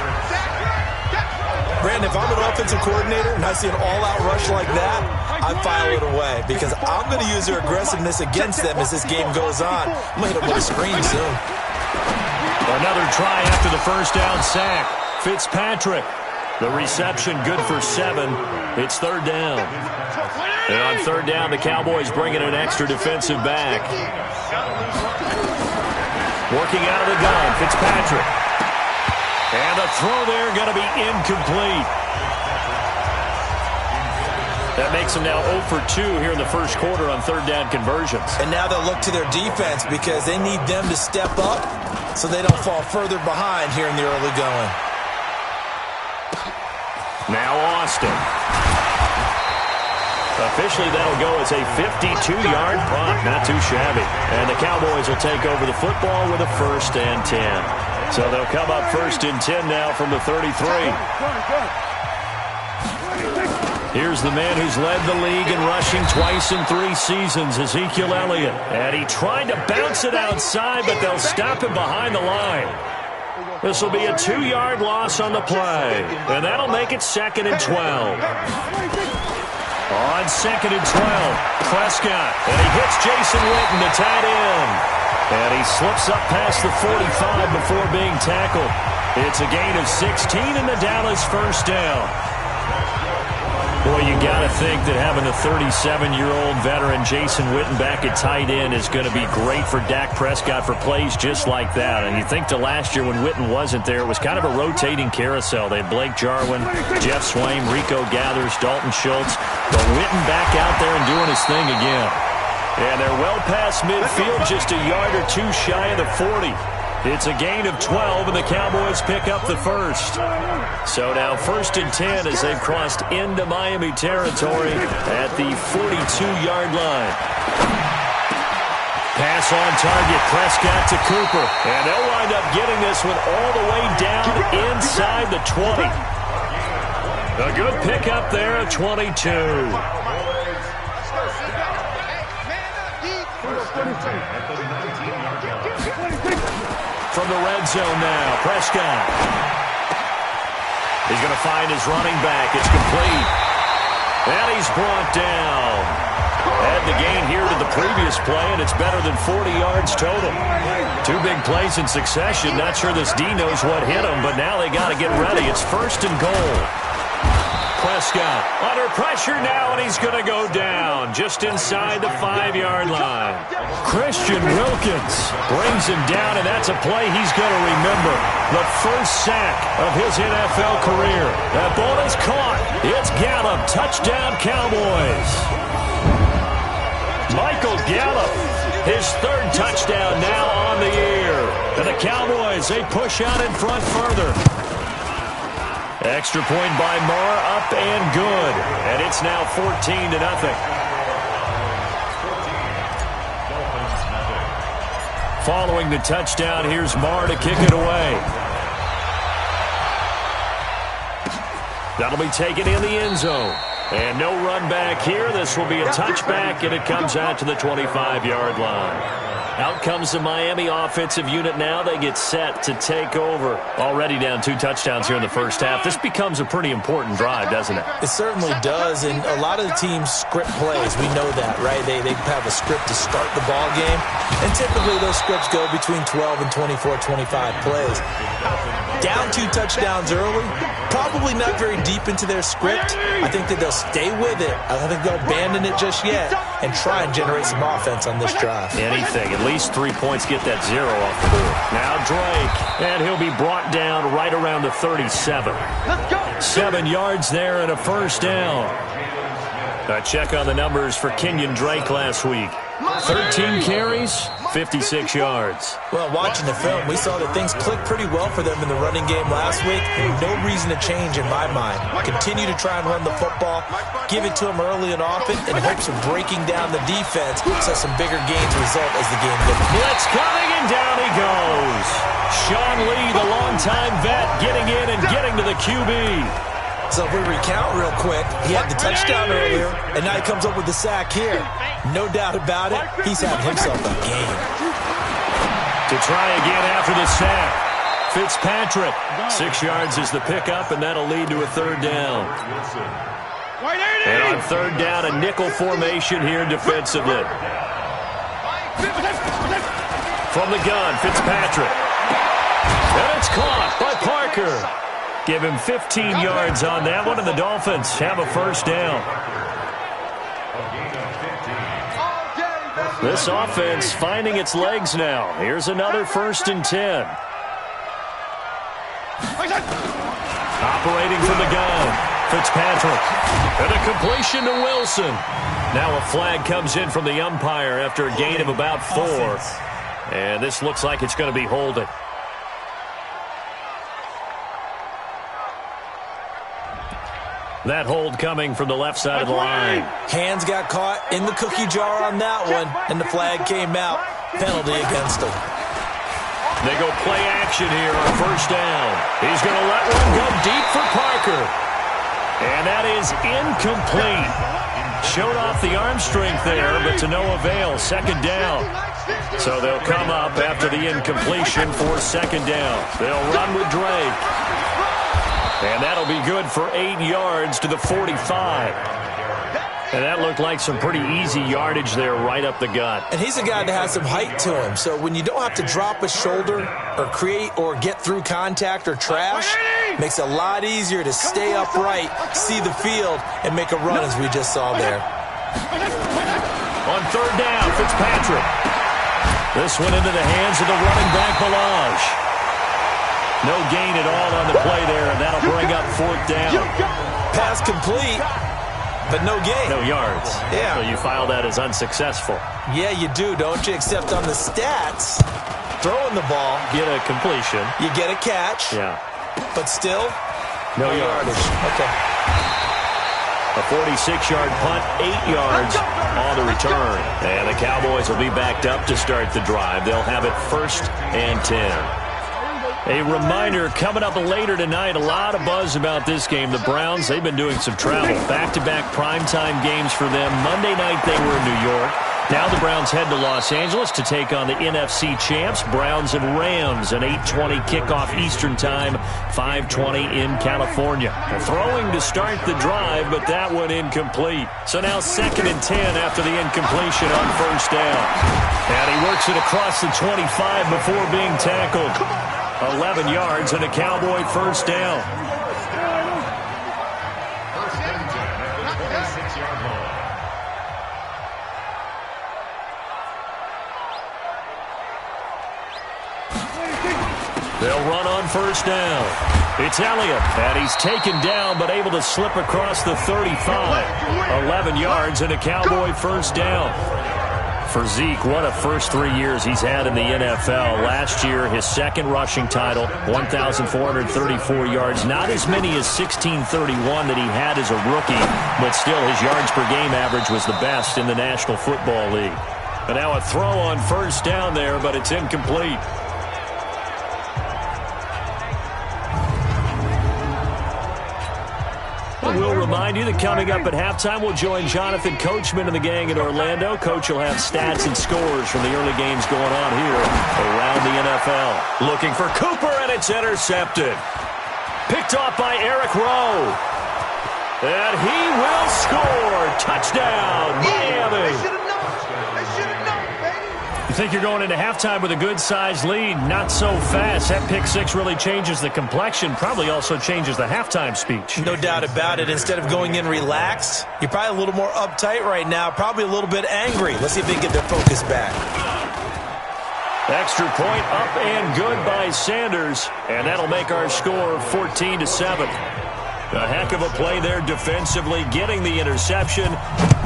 Brandon, if I'm an offensive coordinator and I see an all-out rush like that, I file it away because I'm going to use their aggressiveness against them as this game goes on. I'm going to hit them with a screen soon. Another try after the first down sack. Fitzpatrick. The reception good for 7. It's 3rd down. And on 3rd down, the Cowboys bring in an extra defensive back. Working out of the gun, Fitzpatrick. And the throw there going to be incomplete. That makes them now 0 for 2 here in the first quarter on 3rd down conversions. And now they'll look to their defense because they need them to step up so they don't fall further behind here in the early going. Now Austin. Officially, that'll go as a 52-yard punt. Not too shabby. And the Cowboys will take over the football with a 1st and 10. So they'll come up 1st and 10 now from the 33. Here's the man who's led the league in rushing twice in 3 seasons, Ezekiel Elliott. And he tried to bounce it outside, but they'll stop him behind the line. This will be a 2-yard loss on the play. And that'll make it 2nd and 12. On 2nd and 12, Prescott, and he hits Jason Witten, the tight end. And he slips up past the 45 before being tackled. It's a gain of 16 in the Dallas 1st down. Boy, you got to think that having a 37-year-old veteran Jason Witten back at tight end is going to be great for Dak Prescott for plays just like that. And you think to last year when Witten wasn't there, it was kind of a rotating carousel. They had Blake Jarwin, Jeff Swaim, Rico Gathers, Dalton Schultz. But Witten back out there and doing his thing again. And they're well past midfield, just a yard or 2 shy of the 40. It's a gain of 12, and the Cowboys pick up the 1st. So now 1st and 10 as they've crossed into Miami territory at the 42-yard line. Pass on target, Prescott to Cooper. And they'll wind up getting this one all the way down inside the 20. A good pickup there at 22. From the red zone now, Prescott. He's going to find his running back. It's complete. And he's brought down. Add the gain here to the previous play, and it's better than 40 yards total. 2 big plays in succession. Not sure this D knows what hit him, but now they got to get ready. It's 1st and goal. Prescott under pressure now, and he's going to go down just inside the 5-yard line. Christian Wilkins brings him down, and that's a play he's going to remember. The 1st sack of his NFL career. That ball is caught. It's Gallup. Touchdown, Cowboys. Michael Gallup, his 3rd touchdown now on the year. And the Cowboys, they push out in front further. Extra point by Marr, up and good. And it's now 14-0. Following the touchdown, here's Marr to kick it away. That'll be taken in the end zone. And no run back here. This will be a touchback, and it comes out to the 25-yard line. Out comes the Miami offensive unit now. They get set to take over. Already down 2 touchdowns here in the 1st half. This becomes a pretty important drive, doesn't it? It certainly does, and a lot of the teams script plays. We know that, right? They have a script to start the ball game, and typically those scripts go between 12 and 24, 25 plays. Down 2 touchdowns early, probably not very deep into their script. I think that they'll stay with it. I don't think they'll abandon it just yet and try and generate some offense on this drive. Anything. At least 3 points, get that 0 off the board. Now Drake, and he'll be brought down right around the 37. 7 yards there and a 1st down. A check on the numbers for Kenyon Drake last week. 13 carries, 56 yards. Well, watching the film, we saw that things clicked pretty well for them in the running game last week. No reason to change in my mind. Continue to try and run the football, give it to them early and often in hopes of breaking down the defense so some bigger gains result as the game goes. Blitz coming, and down he goes. Sean Lee, the longtime vet, getting in and getting to the QB. So if we recount real quick, he had the touchdown earlier, and now he comes up with the sack here. No doubt about it, he's having himself a game. To try again after the sack, Fitzpatrick. 6 yards is the pickup, and that'll lead to a 3rd down. And on 3rd down, a nickel formation here defensively. From the gun, Fitzpatrick. And it's caught by Parker. Give him 15 yards on that one, and the Dolphins have a 1st down. This offense finding its legs now. Here's another 1st and 10. Operating from the gun, Fitzpatrick. And a completion to Wilson. Now a flag comes in from the umpire after a gain of about 4. And this looks like it's going to be holding. That hold coming from the left side of the line. Hands got caught in the cookie jar on that one, and the flag came out. Penalty against him. They go play action here on first down. He's going to let one go deep for Parker. And that is incomplete. Showed off the arm strength there, but to no avail. Second down. So they'll come up after the incompletion for second down. They'll run with Drake. And that'll be good for 8 yards to the 45. And that looked like some pretty easy yardage there right up the gut. And he's a guy that has some height to him. So when you don't have to drop a shoulder or create or get through contact or trash, makes it a lot easier to stay upright, see the field, and make a run as we just saw there. On third down, Fitzpatrick. This one into the hands of the running back, Balazs. No gain at all on the play there, and that'll bring up fourth down. Pass complete. But no gain. No yards. Yeah. So you file that as unsuccessful. Yeah, you do, don't you? Except on the stats, throwing the ball. Get a completion. You get a catch. Yeah. But still, no yardage. Okay. A 46-yard punt, 8 yards on the return. And the Cowboys will be backed up to start the drive. They'll have it 1st and 10. A reminder, coming up later tonight, a lot of buzz about this game. The Browns, they've been doing some travel. Back-to-back primetime games for them. Monday night they were in New York. Now the Browns head to Los Angeles to take on the NFC champs, Browns and Rams, an 8:20 kickoff Eastern time, 5:20 in California. Throwing to start the drive, but that one incomplete. So now 2nd and 10 after the incompletion on first down. And he works it across the 25 before being tackled. 11 yards and a Cowboy first down. First and 10 at the 26-yard line. They'll run on first down. It's Elliott, and he's taken down but able to slip across the 35. 11 yards and a Cowboy first down. For Zeke, what a first 3 years he's had in the NFL. Last year, his 2nd rushing title, 1,434 yards. Not as many as 1,631 that he had as a rookie, but still his yards per game average was the best in the National Football League. And now a throw on first down there, but it's incomplete. We'll remind you that coming up at halftime, we'll join Jonathan Coachman and the gang in Orlando. Coach will have stats and scores from the early games going on here around the NFL. Looking for Cooper, and it's intercepted. Picked off by Eric Rowe. And he will score. Touchdown, Miami. You think you're going into halftime with a good-sized lead. Not so fast. That pick six really changes the complexion, probably also changes the halftime speech. No doubt about it. Instead of going in relaxed, you're probably a little more uptight right now, probably a little bit angry. Let's see if they can get their focus back. Extra point up and good by Sanders, and that'll make our score 14-7. A heck of a play there defensively, getting the interception,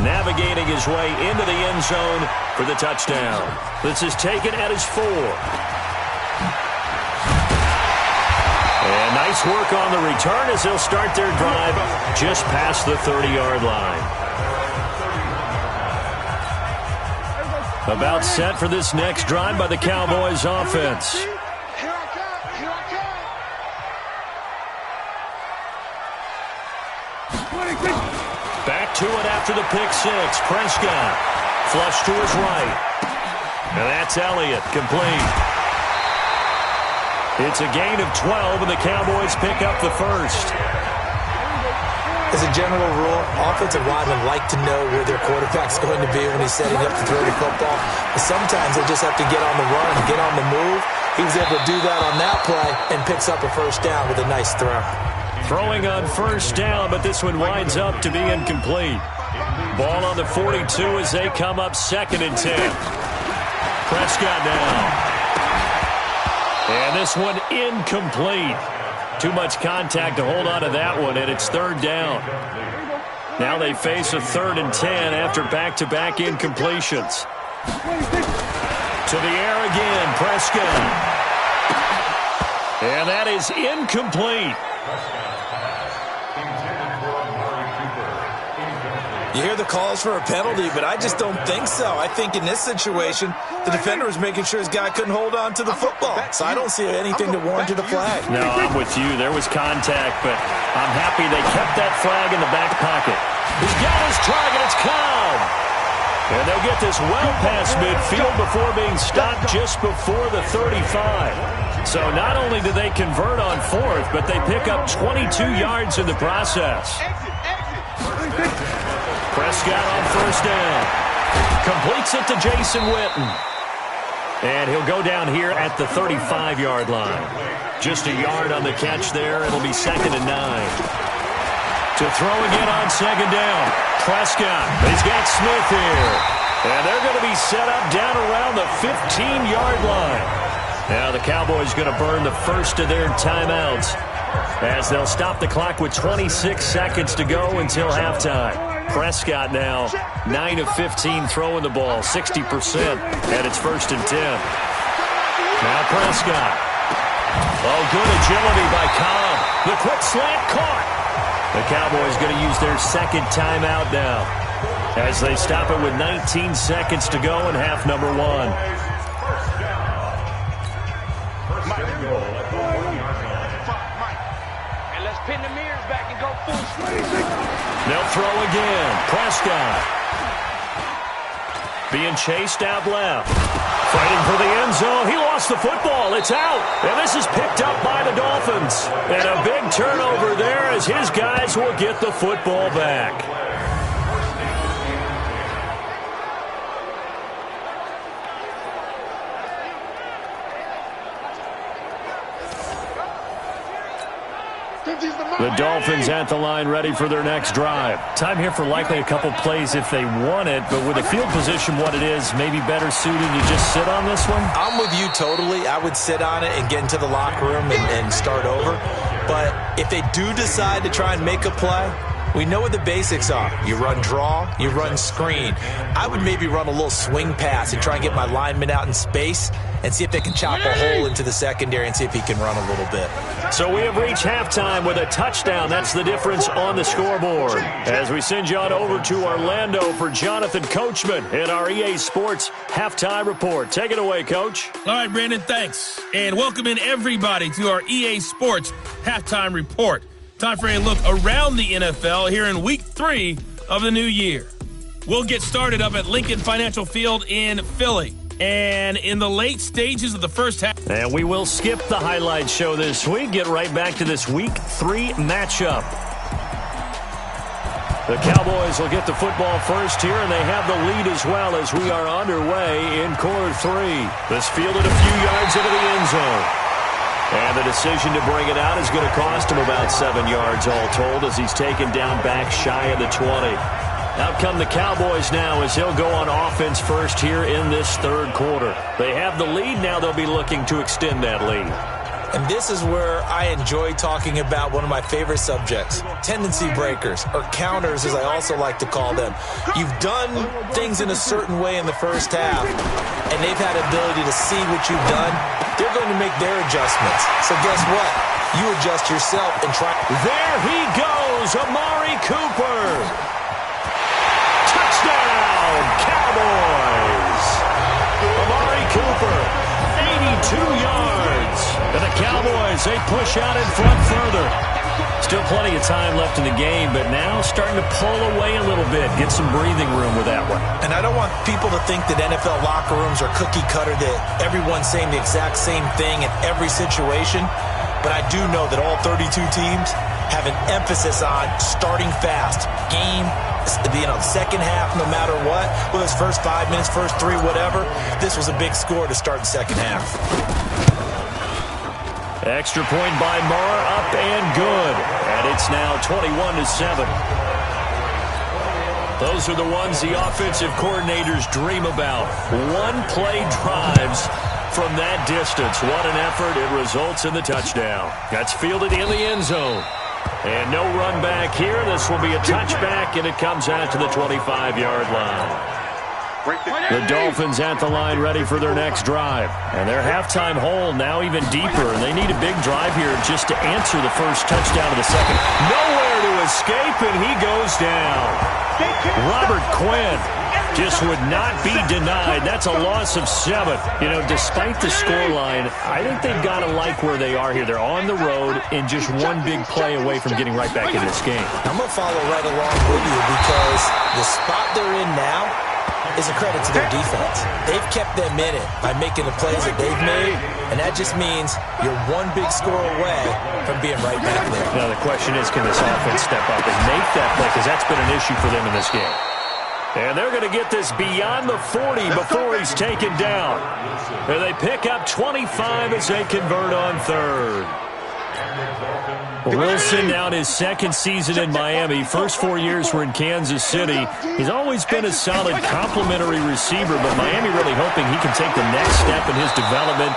navigating his way into the end zone for the touchdown. This is taken at his 4. And nice work on the return as they'll start their drive just past the 30-yard line. About set for this next drive by the Cowboys offense. Back to it after the pick six. Prescott flush to his right. And that's Elliott, complete. It's a gain of 12, and the Cowboys pick up the first. As a general rule, offensive linemen like to know where their quarterback's going to be when he's setting up to throw the football. But sometimes they just have to get on the run, get on the move. He was able to do that on that play and picks up a first down with a nice throw. Throwing on first down, but this one winds up to be incomplete. Ball on the 42 as they come up 2nd and 10. Prescott now. And this one incomplete. Too much contact to hold on to that one, and it's 3rd down. Now they face a 3rd and 10 after back-to-back incompletions. To the air again, Prescott. And that is incomplete. You hear the calls for a penalty, but I just don't think so. I think in this situation, the defender was making sure his guy couldn't hold on to the football. So I don't see anything to warrant a flag. No, I'm with you. There was contact, but I'm happy they kept that flag in the back pocket. He's got his target. It's Cobb. And they'll get this well past midfield before being stopped just before the 35. So not only do they convert on fourth, but they pick up 22 yards in the process. Prescott on first down. Completes it to Jason Witten. And he'll go down here at the 35-yard line. Just a yard on the catch there. It'll be 2nd and 9. To throw again on 2nd down. Prescott. He's got Smith here. And they're going to be set up down around the 15-yard line. Now the Cowboys going to burn the first of their timeouts as they'll stop the clock with 26 seconds to go until halftime. Prescott now 9 of 15 throwing the ball, 60%, and it's 1st and 10. Now Prescott. Oh, good agility by Cobb. The quick slant caught. The Cowboys going to use their second timeout now as they stop it with 19 seconds to go in half number 1. And let's pin the mirrors back and go full speed. They'll throw again. Prescott. Being chased out left. Fighting for the end zone. He lost the football. It's out. And this is picked up by the Dolphins. And a big turnover there as his guys will get the football back. The Dolphins at the line ready for their next drive. Time here for likely a couple plays if they want it, but with the field position what it is, maybe better suited to just sit on this one? I'm with you totally. I would sit on it and get into the locker room and start over. But if they do decide to try and make a play, we know what the basics are. You run draw, you run screen. I would maybe run a little swing pass and try and get my lineman out in space and see if they can chop a hole into the secondary and see if he can run a little bit. So we have reached halftime with a touchdown. That's the difference on the scoreboard. As we send you on over to Orlando for Jonathan Coachman in our EA Sports Halftime Report. Take it away, Coach. All right, Brandon, thanks. And welcome in everybody to our EA Sports Halftime Report. Time for a look around the NFL here in Week 3 of the new year. We'll get started up at Lincoln Financial Field in Philly. And in the late stages of the first half. And we will skip the highlight show this week. Get right back to this Week 3 matchup. The Cowboys will get the football first here, and they have the lead as well as we are underway in quarter 3. This fielded a few yards into the end zone. And the decision to bring it out is going to cost him about 7 yards all told as he's taken down back shy of the 20. Out come the Cowboys now as he'll go on offense first here in this third quarter. They have the lead. Now they'll be looking to extend that lead. And this is where I enjoy talking about one of my favorite subjects, tendency breakers, or counters as I also like to call them. You've done things in a certain way in the first half, and they've had ability to see what you've done. They're going to make their adjustments. So guess what? You adjust yourself and try. There he goes, Amari Cooper. Touchdown, Cowboys. Amari Cooper, 82 yards. And the Cowboys, they push out in front further. Still plenty of time left in the game, but now starting to pull away a little bit. Get some breathing room with that one. And I don't want people to think that NFL locker rooms are cookie cutter, that everyone's saying the exact same thing in every situation. But I do know that all 32 teams have an emphasis on starting fast. Game, second half, no matter what. Whether it's first 5 minutes, first 3, whatever. This was a big score to start the second half. Extra point by Murrah, up and good. And it's now 21-7. Those are the ones the offensive coordinators dream about. One-play drives from that distance. What an effort. It results in the touchdown. That's fielded in the end zone. And no run back here. This will be a touchback, and it comes out to the 25-yard line. The Dolphins at the line ready for their next drive. And their halftime hole now even deeper. And they need a big drive here just to answer the first touchdown of the second. Nowhere to escape, and he goes down. Robert Quinn just would not be denied. That's a loss of 7. You know, despite the scoreline, I think they've got to like where they are here. They're on the road and just one big play away from getting right back in this game. I'm going to follow right along with you because the spot they're in now is a credit to their defense. They've kept them in it by making the plays that they've made, and that just means you're one big score away from being right back there. Now, the question is, can this offense step up and make that play? Because that's been an issue for them in this game. And they're going to get this beyond the 40 before he's taken down. And they pick up 25 as they convert on third. Wilson now in his second season in Miami. First 4 years were in Kansas City. He's always been a solid complementary receiver, but Miami really hoping he can take the next step in his development,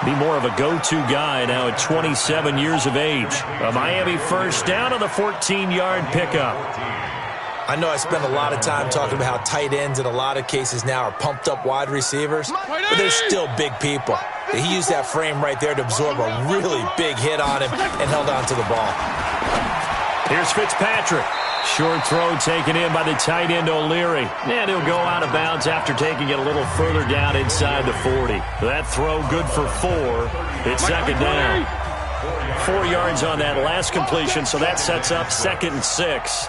be more of a go-to guy now at 27 years of age. A Miami first down on the 14-yard pickup. I know I spend a lot of time talking about how tight ends in a lot of cases now are pumped-up wide receivers, but they're still big people. He used that frame right there to absorb a really big hit on him and held on to the ball. Here's Fitzpatrick. Short throw taken in by the tight end O'Leary. And he'll go out of bounds after taking it a little further down inside the 40. That throw good for 4. It's second down. 4 yards on that last completion, so that sets up 2nd and 6.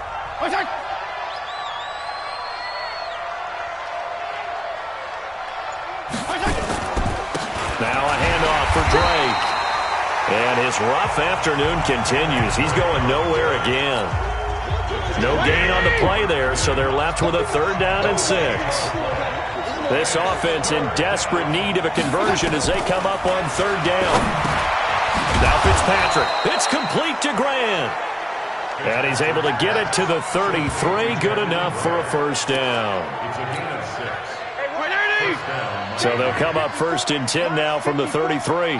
Now a handoff for Drake. And his rough afternoon continues. He's going nowhere again. No gain on the play there, so they're left with a 3rd down and 6. This offense in desperate need of a conversion as they come up on 3rd down. Now Fitzpatrick. It's complete to Grant. And he's able to get it to the 33. Good enough for a first down. So they'll come up 1st and 10 now from the 33. Play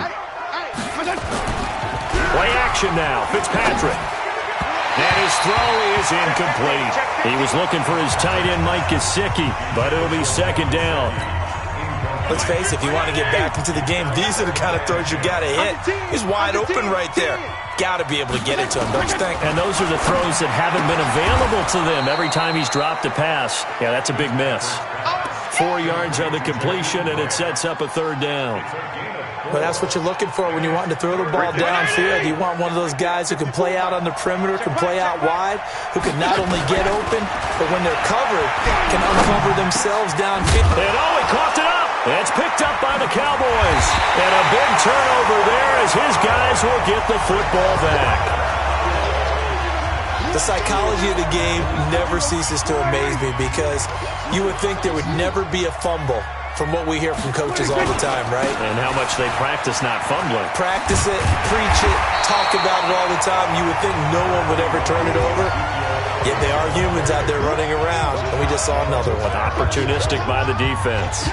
action now. Fitzpatrick. And his throw is incomplete. He was looking for his tight end, Mike Gesicki, but it'll be 2nd down. Let's face it, if you want to get back into the game, these are the kind of throws you got to hit. He's wide open right there. Got to be able to get it to him, don't you think? And those are the throws that haven't been available to them every time he's dropped a pass. Yeah, that's a big miss. 4 yards on the completion, and it sets up a 3rd down. Well, that's what you're looking for when you're wanting to throw the ball downfield. You want one of those guys who can play out on the perimeter, can play out wide, who can not only get open, but when they're covered, can uncover themselves downfield. And he coughed it up. It's picked up by the Cowboys. And a big turnover there as his guys will get the football back. The psychology of the game never ceases to amaze me because you would think there would never be a fumble from what we hear from coaches all the time, right? And how much they practice not fumbling. Practice it, preach it, talk about it all the time. You would think no one would ever turn it over. Yet they are humans out there running around, and we just saw another one. Opportunistic by the defense.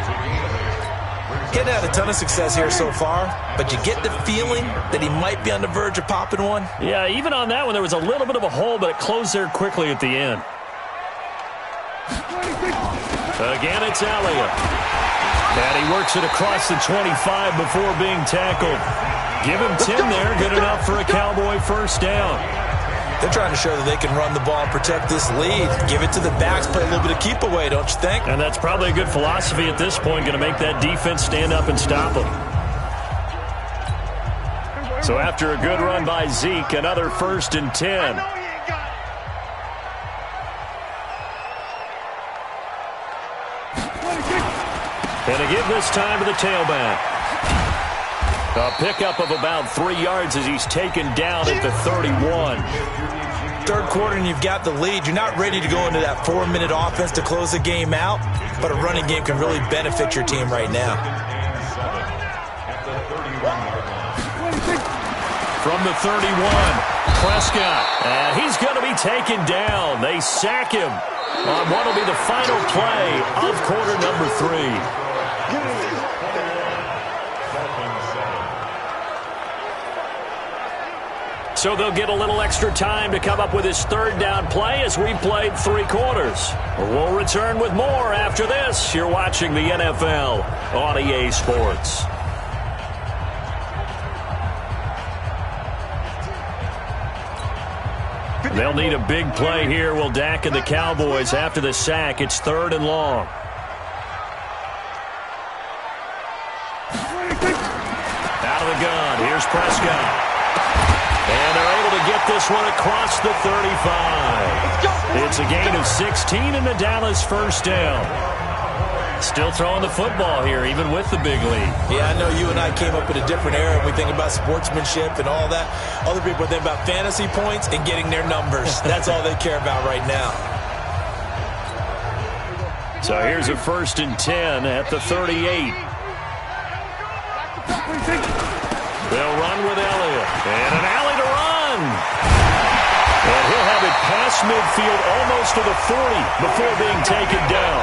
Getting had a ton of success here so far, but you get the feeling that he might be on the verge of popping one. Yeah, even on that one, there was a little bit of a hole, but it closed there quickly at the end. Again, it's Elliott. And he works it across the 25 before being tackled. Give him 10 there, good enough for a Cowboy first down. They're trying to show that they can run the ball and protect this lead. Give it to the backs, play a little bit of keep away, don't you think? And that's probably a good philosophy at this point, going to make that defense stand up and stop them. So after a good run by Zeke, another 1st and 10. And again this time to the tailback. A pickup of about 3 yards as he's taken down at the 31. Third quarter and you've got the lead. You're not ready to go into that 4-minute offense to close the game out, but a running game can really benefit your team right now. From the 31, Prescott. And he's going to be taken down. They sack him on what will be the final play of quarter number 3. So they'll get a little extra time to come up with his 3rd down play as we played 3 quarters. We'll return with more after this. You're watching the NFL on EA Sports. They'll need a big play here. Will Dak and the Cowboys after the sack. It's 3rd and long. Out of the gun. Here's Prescott. And they're able to get this one across the 35. It's a gain of 16 and the Dallas first down. Still throwing the football here, even with the big lead. Yeah, I know you and I came up in a different era. We think about sportsmanship and all that. Other people think about fantasy points and getting their numbers. That's all they care about right now. So here's a 1st and 10 at the 38. They'll run with Elliott. And an alley to run. And he'll have it past midfield almost to the 40 before being taken down.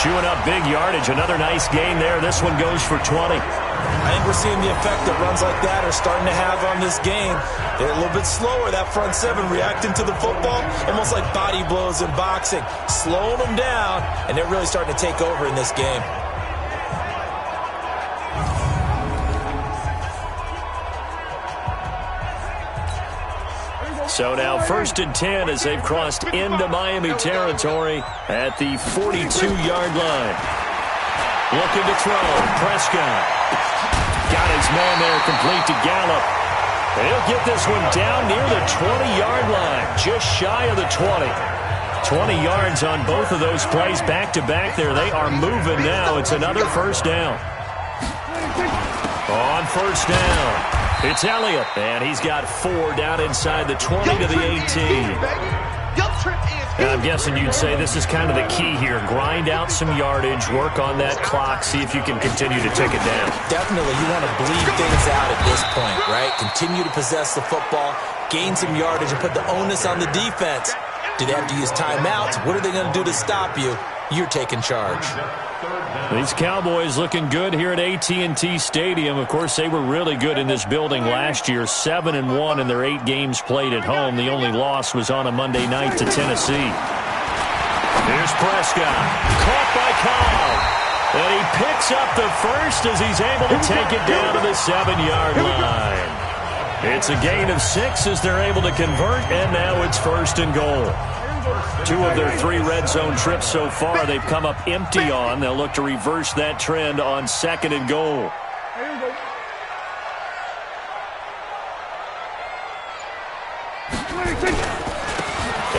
Chewing up big yardage. Another nice gain there. This one goes for 20. I think we're seeing the effect that runs like that are starting to have on this game. They're a little bit slower, that front seven, reacting to the football, almost like body blows in boxing, slowing them down, and they're really starting to take over in this game. So now 1st and 10 as they've crossed into Miami territory at the 42-yard line. Looking to throw. Prescott. Got his man there complete to Gallup. And he'll get this one down near the 20-yard line. Just shy of the 20. 20 yards on both of those plays back-to-back there. They are moving now. It's another first down. On first down. It's Elliott, and he's got 4 down inside the 20 to the 18. I'm guessing you'd say this is kind of the key here. Grind out some yardage, work on that clock, see if you can continue to take it down. Definitely, you want to bleed things out at this point, right? Continue to possess the football, gain some yardage, and put the onus on the defense. Do they have to use timeouts? What are they going to do to stop you? You're taking charge. These Cowboys looking good here at AT&T Stadium. Of course, they were really good in this building last year. 7-1 in their 8 games played at home. The only loss was on a Monday night to Tennessee. Here's Prescott. Caught by Cobb. And he picks up the first as he's able to take it down to the 7-yard line. It's a gain of 6 as they're able to convert, and now it's 1st and goal. 2 of their 3 red zone trips so far they've come up empty on. They'll look to reverse that trend on 2nd and goal.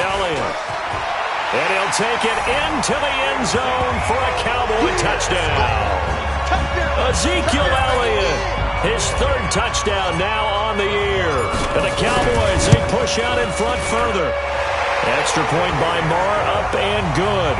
Elliott. And he'll take it into the end zone for a Cowboy touchdown. Ezekiel Elliott, his 3rd touchdown now on the year. And the Cowboys, they push out in front further. Extra point by Marr, up and good.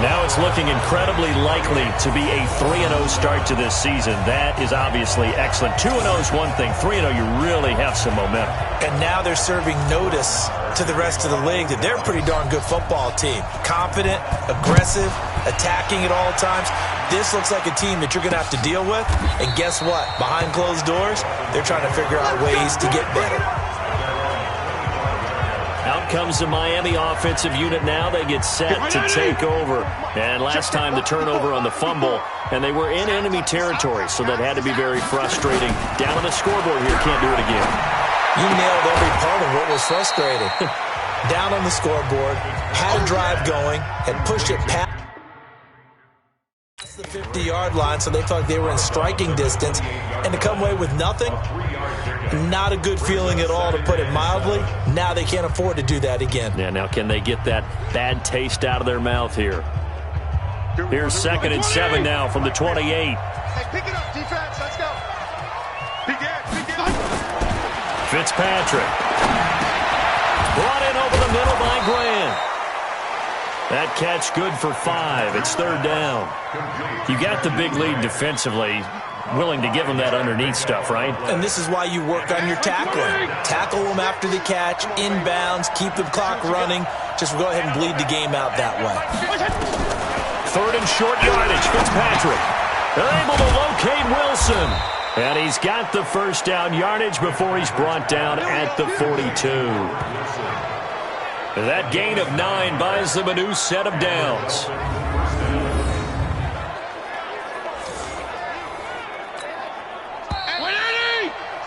Now it's looking incredibly likely to be a 3-0 start to this season. That is obviously excellent. 2-0 is one thing. 3-0, you really have some momentum. And now they're serving notice to the rest of the league that they're a pretty darn good football team. Confident, aggressive, attacking at all times. This looks like a team that you're going to have to deal with. And guess what? Behind closed doors, they're trying to figure out ways to get better. Out comes the Miami offensive unit now. They get set to take over. And last time the turnover on the fumble, and they were in enemy territory, so that had to be very frustrating. Down on the scoreboard here, can't do it again. You nailed every part of what was frustrating. Down on the scoreboard, had a drive going, had pushed it past the 50-yard line, so they felt like they were in striking distance, and to come away with nothing, not a good feeling at all, to put it mildly. Now they can't afford to do that again. Yeah, now can they get that bad taste out of their mouth here? Here's 2nd and 7 now from the 28. Hey, pick it up, defense. Let's go. Begin. Fitzpatrick. Brought in over the middle by Grant. That catch good for 5. It's 3rd down. You got the big lead defensively. Willing to give them that underneath stuff, right? And this is why you work on your tackling. Tackle them after the catch, inbounds, keep the clock running. Just go ahead and bleed the game out that way. 3rd and short yardage. Fitzpatrick. They're able to locate Wilson. And he's got the first down yardage before he's brought down at the 42. That gain of 9 buys them a new set of downs.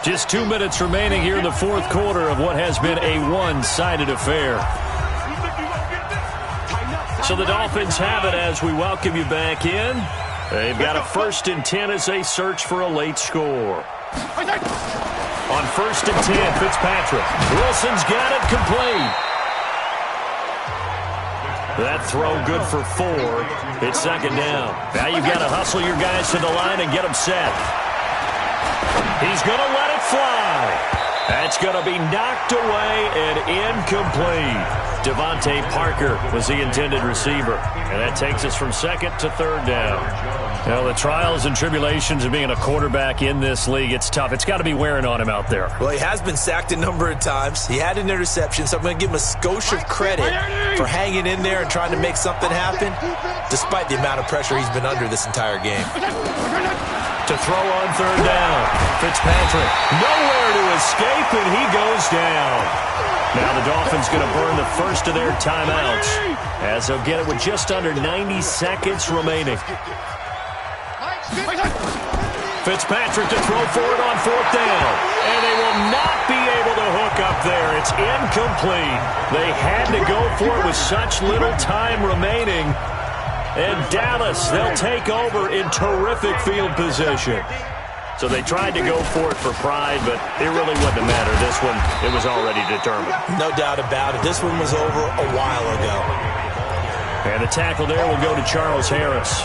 Just 2 minutes remaining here in the fourth quarter of what has been a one-sided affair. So the Dolphins have it as we welcome you back in. They've got a 1st and 10 as they search for a late score. On 1st and 10, Fitzpatrick. Wilson's got it complete. That throw good for 4. It's 2nd down. Now you've got to hustle your guys to the line and get them set. He's going to let it fly. That's going to be knocked away and incomplete. Devontae Parker was the intended receiver. And that takes us from 2nd to 3rd down. Well, the trials and tribulations of being a quarterback in this league, it's tough. It's got to be wearing on him out there. Well, he has been sacked a number of times. He had an interception, so I'm going to give him a skosh of credit for hanging in there and trying to make something happen, despite the amount of pressure he's been under this entire game. To throw on 3rd down. Fitzpatrick, nowhere to escape, and he goes down. Now the Dolphins going to burn the first of their timeouts as they'll get it with just under 90 seconds remaining. Fitzpatrick to throw for it on 4th down. And they will not be able to hook up there. It's incomplete. They had to go for it with such little time remaining. And Dallas, they'll take over in terrific field position. So they tried to go for it for pride, but it really wouldn't matter. This one, it was already determined. No doubt about it. This one was over a while ago. And the tackle there will go to Charles Harris.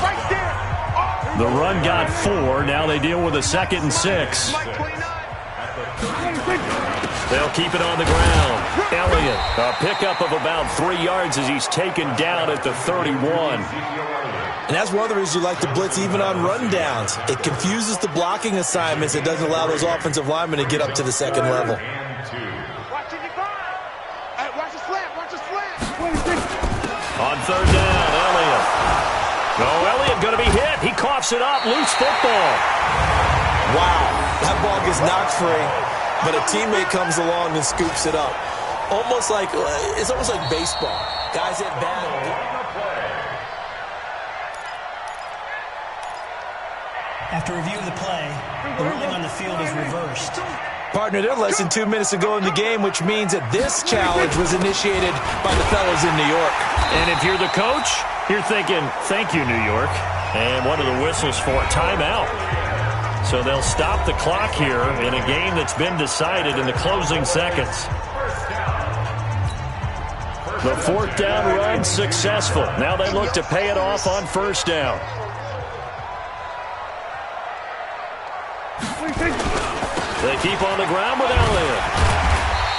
The run got 4. Now they deal with a 2nd and 6. They'll keep it on the ground. Elliott, a pickup of about 3 yards as he's taken down at the 31. And that's one of the reasons you like to blitz even on rundowns. It confuses the blocking assignments. It doesn't allow those offensive linemen to get up to the 2nd level. Watch it, watch the slant, watch the slant. On 3rd down, Elliott. Oh, Elliott going to be hit. He coughs it up. Loose football. Wow. That ball gets knocked free, but a teammate comes along and scoops it up. It's almost like baseball. Guys hit bad. After review of the play, the ruling on the field is reversed. Partner, they're less than 2 minutes to go in the game, which means that this challenge was initiated by the fellas in New York. And if you're the coach, you're thinking, thank you, New York. And what are the whistles for? Timeout. So they'll stop the clock here in a game that's been decided in the closing seconds. The 4th down run successful. Now they look to pay it off on 1st down. They keep on the ground with Elliott.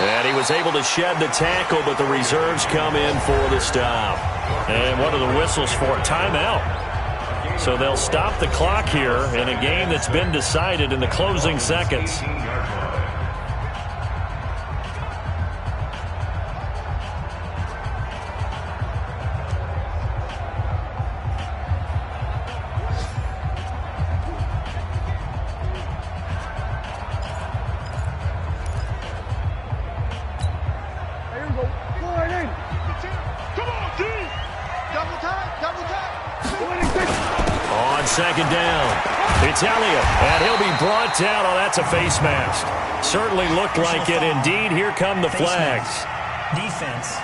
And he was able to shed the tackle, but the reserves come in for the stop. And what are the whistles for? Timeout. So they'll stop the clock here in a game that's been decided in the closing seconds. On 2nd down, it's Elliott, and he'll be brought down. Oh, that's a face mask. Certainly looked like it. Indeed, here come the flags. Defense.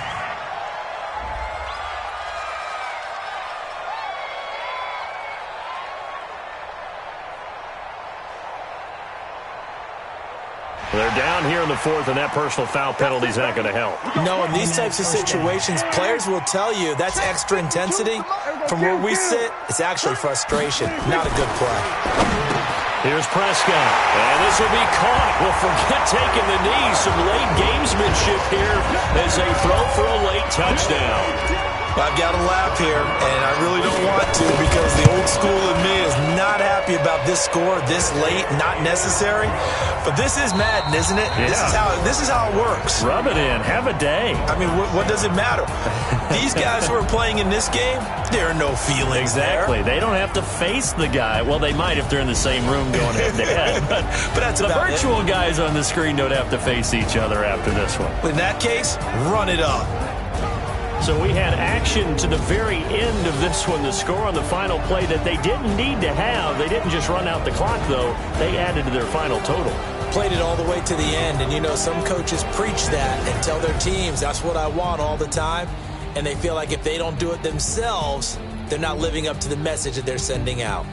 They're down here in the 4th, and that personal foul penalty is not going to help. No, in these types of situations, players will tell you that's extra intensity. From where we sit, it's actually frustration, not a good play. Here's Prescott, and this will be caught. Well, forget taking the knee. Some late gamesmanship here as they throw for a late touchdown. I've got to laugh here, and I really don't want to because the old school in me is not happy about this score this late, not necessary. But this is Madden, isn't it? Yeah. This is how it works. Rub it in. Have a day. I mean, what does it matter? These guys who are playing in this game, there are no feelings Exactly. there. They don't have to face the guy. Well, they might if they're in the same room going head-to-head. But that's the about virtual guys on the screen don't have to face each other after this one. In that case, run it up. So we had action to the very end of this one. The score on the final play that they didn't need to have. They didn't just run out the clock, though. They added to their final total. played it all the way to the end. And, you know, some coaches preach that and tell their teams, that's what I want all the time. And they feel like if they don't do it themselves, they're not living up to the message that they're sending out.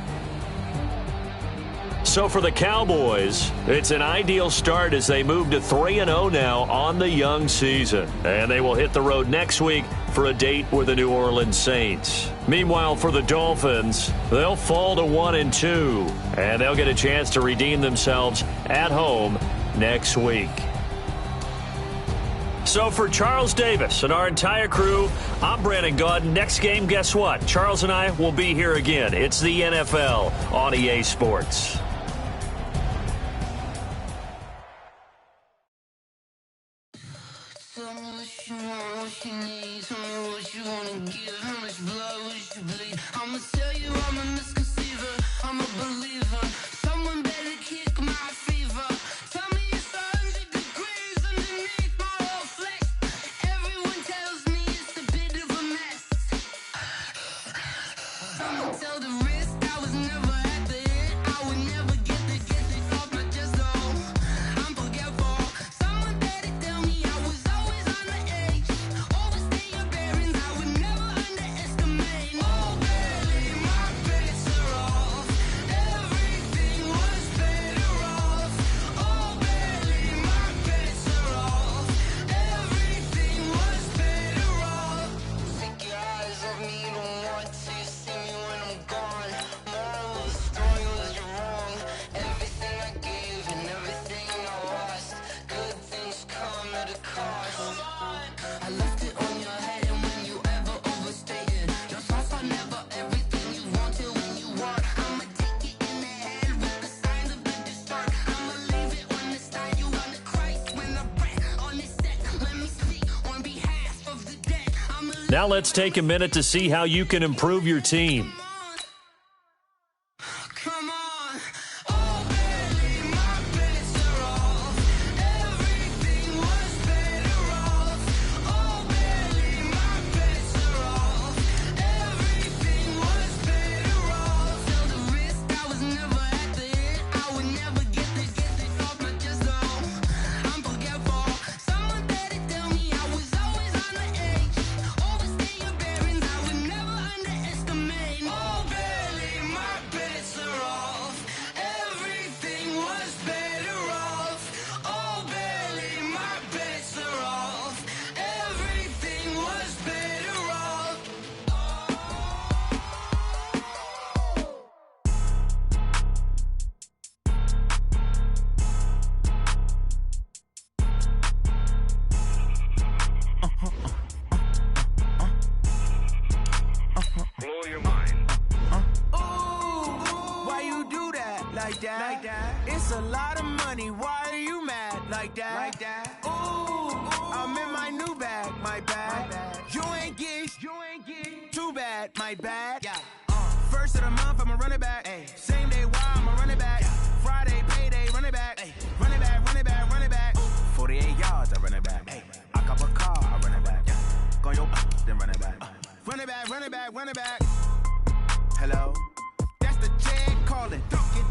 So for the Cowboys, it's an ideal start as they move to 3-0 now on the young season. And they will hit the road next week for a date with the New Orleans Saints. Meanwhile, for the Dolphins, they'll fall to 1-2, and they'll get a chance to redeem themselves at home next week. So for Charles Davis and our entire crew, I'm Brandon Gaudin. Next game, guess what? Charles and I will be here again. It's the NFL on EA Sports. I'ma tell you I'm a misconceiver, I'm a believer. Someone better kick my fever. Tell me it's 100 degrees underneath my whole flesh. Everyone tells me it's a bit of a mess. Someone tell the risk I was never at the hit. I would never get this off my chest though. I'm forgetful. Someone better tell me I was always on the edge. Overstay your bearings, I would never underestimate. Oh baby, my bets are off. Everything was better off. Oh baby, my bets are off. Everything was better off. Take your eyes off me, you don't want to see me when I'm gone. Moral of the story was you're wrong. Everything I gave and everything I lost. Good things come at a cost. I left it on your head and when you ever overstated. Your thoughts are never everything you wanted when you want. I'ma take it in the head with the signs of the distort. I'ma leave it on the side. You on the Christ when I breath on this set. Let me speak on behalf of the dead. I'ma Now let's take a minute to see how you can improve your team. come on. Oh baby, my bets are off. Everything was better off. Oh baby, my bets are off. Everything was better off. Tell the risk I was never at the hit. I would never get this off my chest though. I'm forgetful. Someone better tell me I was always on the edge. Overstay your bearings, I would never underestimate. Oh baby, my bets are off. Everything was better off. Oh baby, my bets are off. Everything was better off. Blow your mind. Why you do that? Like that? Like that? It's a lot of money. Why are you mad? Like that? Like that? Ooh, I'm in my new bag. My bad. You ain't get. Too bad. My bad. Yeah. First of the month, I'ma run it back. Ay. Same day, why I'ma run it back. Friday, payday, run it back. Ay. Run it back, run it back, run it back. 48 yards, I run it back. Ay. I cop a car, I run it back. Go yo, then run it back. Run it back, run it back, run it back. Hello? That's the check calling.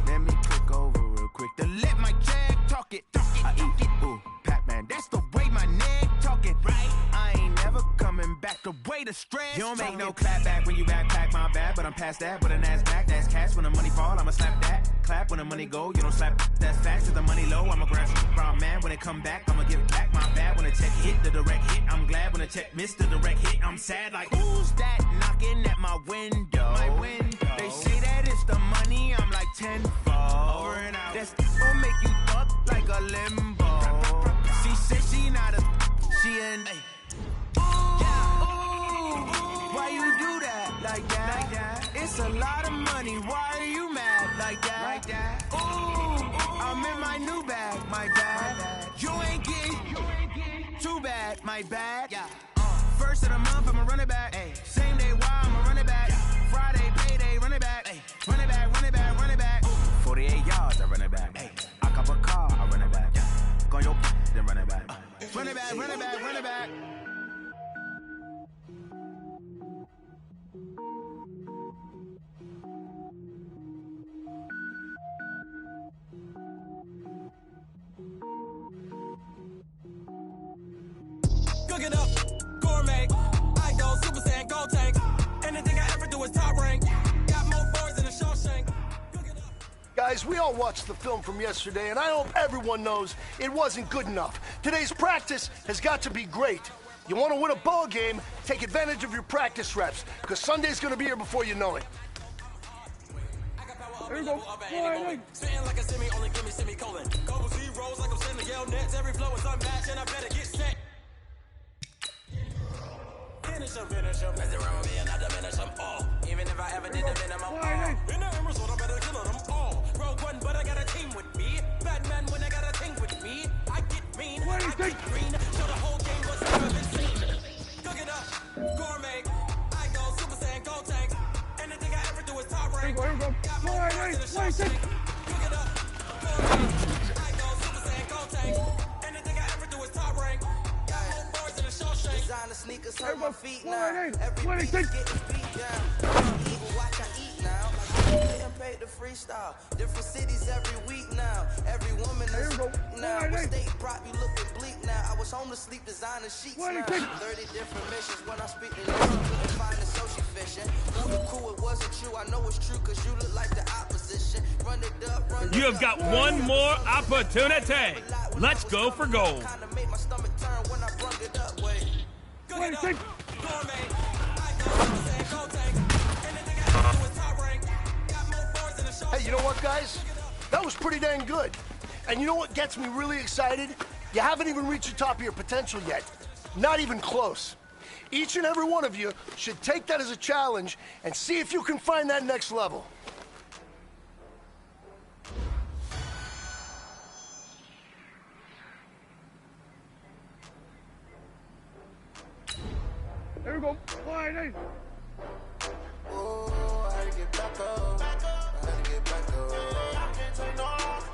Let me click over real quick to let my check talk it. I eat it. Ooh, Pac-Man. That's the way my neck talking. Right? I ain't never coming back. The way the stress. You don't make no clap back when you backpack. My bad, but I'm past that. But a NASDAQ, that's cash. When the money fall, I'ma slap that. Clap when the money go. You don't slap. That's fast. To the money low, I'ma grab some brown man. When it come back, I'ma give it back. My bad when the check hit the direct hit. I'm glad when the check missed the direct hit. I'm sad like who's that knocking at my window? My window. They say that it's the money. I'm like tenfold. Over and out. That's gonna make you fuck like a limbo. She said she not a. She an. Why you do that? Like that? It's a lot of money. Why are you mad? Like that? Ooh, I'm in my new bag. My bad. You ain't get too bad. My bad. Yeah. First of the month, I'ma run it back. Ay. Same day, why I'ma run it back. Friday, payday, run it back. Ay. Run it back, run it back, run it back. 48 yards, I run it back. Ay. I cop a car, I run it back. Go yo, then run it back. Run it back, run it back, run it back. Cook it up, gourmet. I go Super Saiyan, go tank. Anything I ever do is top rank. Got more boys than a Shawshank. Cook it up. Guys, we all watched the film from yesterday, and I hope everyone knows it wasn't good enough. Today's practice has got to be great. You want to win a ball game, take advantage of your practice reps, because Sunday's going to be here before you know it. There you go. Spitting like a semi, only give me semicolon. Couple zeros like I'm sending Yale Nets. Every flow is unmatched, and I better get set. Finish them. Mess around with me and I diminish them all. Even if I ever did the minimum. In the Emerald, I better kill them all. Rogue One, but I got a team with me. Batman when I got a team with me. I get mean, I get green. Show the whole game what's never been seen. Cook it up, gourmet. I go Super Saiyan, go tank. Anything I ever do is top rank. Got more boys than a Shawshank. Cook it up, gourmet. I go Super Saiyan, go tank. Anything I ever do is top rank. Got more boys than a Shawshank. Designer sneakers hurt my feet now. Every beat getting beat down. Eat and watch I eat now. Like getting paid to freestyle. Different cities every week now. Every woman is now. What state brought you looking bleak now? I was home to sleep designer sheets now. 30 different missions when I speak English. Couldn't find the social fishing. Who the crew, it wasn't you. I know it's true because you look like the opposition. Run it up, run it up. You have got one more opportunity. Let's go for gold. Kinda made my stomach turn when I brung it up. Wait. Cook it up, gourmet. I go Super Saiyan, go tank. Anything I ever do is top rank. Got more boys than a Shawshank. Hey, you know what, guys? That was pretty dang good. And you know what gets me really excited? You haven't even reached the top of your potential yet. Not even close. Each and every one of you should take that as a challenge and see if you can find that next level. There we go. Flying. Oh, I had to get back up. I had to get back up. I can't take no off.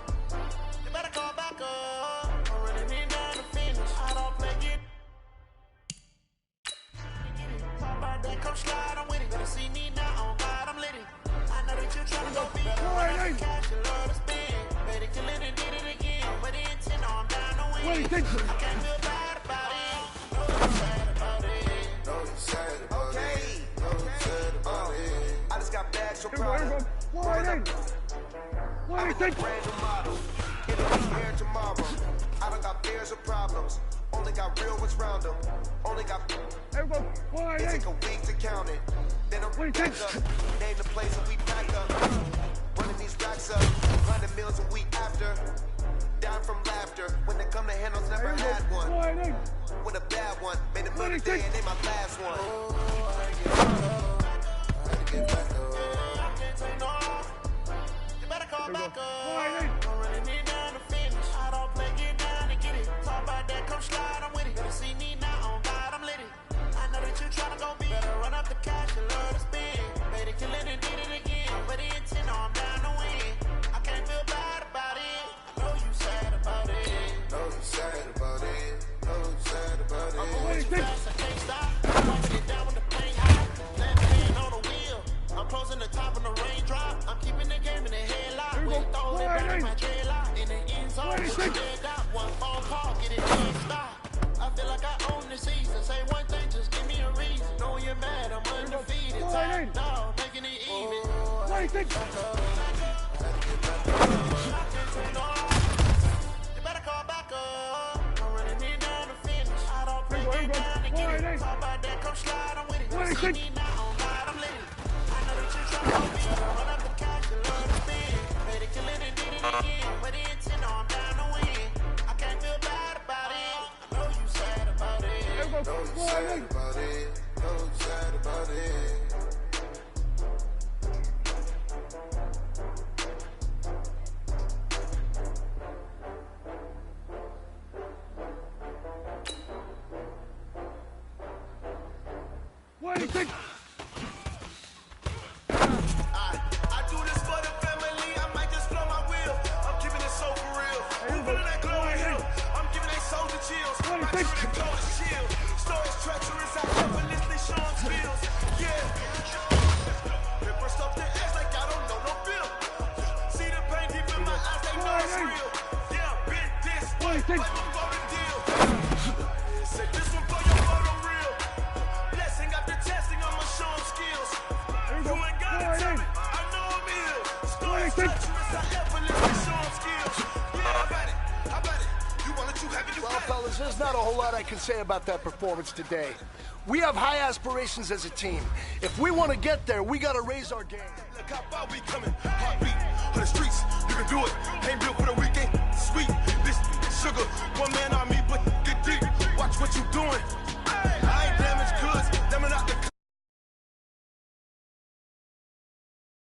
You better call back up. I'm running in down the finish. I don't play it. Talk about that, come slide, I'm with it. Gonna see me now, oh God, I'm lit. I know that you're trying to go big. Run out the cash, you love to spend. Better kill it and did it again. But the intent, I'm down to win. I can't feel bad about it. No, I'm sad about it. No, you're sad about it. No, you're sad about it. I just got bags from Prada. I'm a brand new model. It'll be here tomorrow. I don't got fears or problems. Only got real ones round them. Only got. It take a week to count it. Then I'm back up. Name the place and we back up. Running these racks up. 100 meals a week after. Down from laughter. When they come to handles, never had one. With a bad one. Made another day and they my last one. Oh, I had to get back up. I can't take no off. You better call back up. I'm running in down the finish. I don't play, get down and get it. Talk about that, come slide, I'm with it. Better see me now, oh God, I'm lit. I know that you're trying to go big. Better run up the cash and love to spend. Better kill it and did it again. But the intent, I'm down to win. I can't feel bad about it. I know you sad about it. Know you sad about it. Know you sad about it. I'm going too fast, I can't stop. I'm wiping it down with the plane high. Land hand on the wheel. I'm closing the top of the raindrop. I'm keeping the game in the headlock. When you throw it back in my dreadlock. In the end zone, push the dead out. One phone call, get it dead stop. I feel like I own the season. Say one thing, just give me a reason. Know you're mad, I'm undefeated. Time dog, making it even. You better call back up. I'm running in down the finish. I don't play, get down and get it. Talk about that, come slide, I'm with it. See me now, oh God, I'm lit. I know that you're trying to go big. Run up the cash, you love to spend. Better kill it and did it again. But the intent, I'm down to win. I can't feel bad about it. I know you sad about it. Know you sad about it. Know you sad about it. What do you think? I do this for the family. I might just blow my wheel. I'm keeping it so for real. Moving that glow hill. I'm giving they soldier chills. My shit cold as chill. Stories treacherous. I effortlessly Sean spills. Yeah. Paper stuff the ass like I don't know no bill. See the pain deep in my eyes. They know it's real. Yeah, bit this. Like my golden deal. Say this one for your I can say about that performance today. We have high aspirations as a team. If we want to get there, we got to raise our game. Look how far we coming. Heartbeat of the streets. You can do it. Ain't built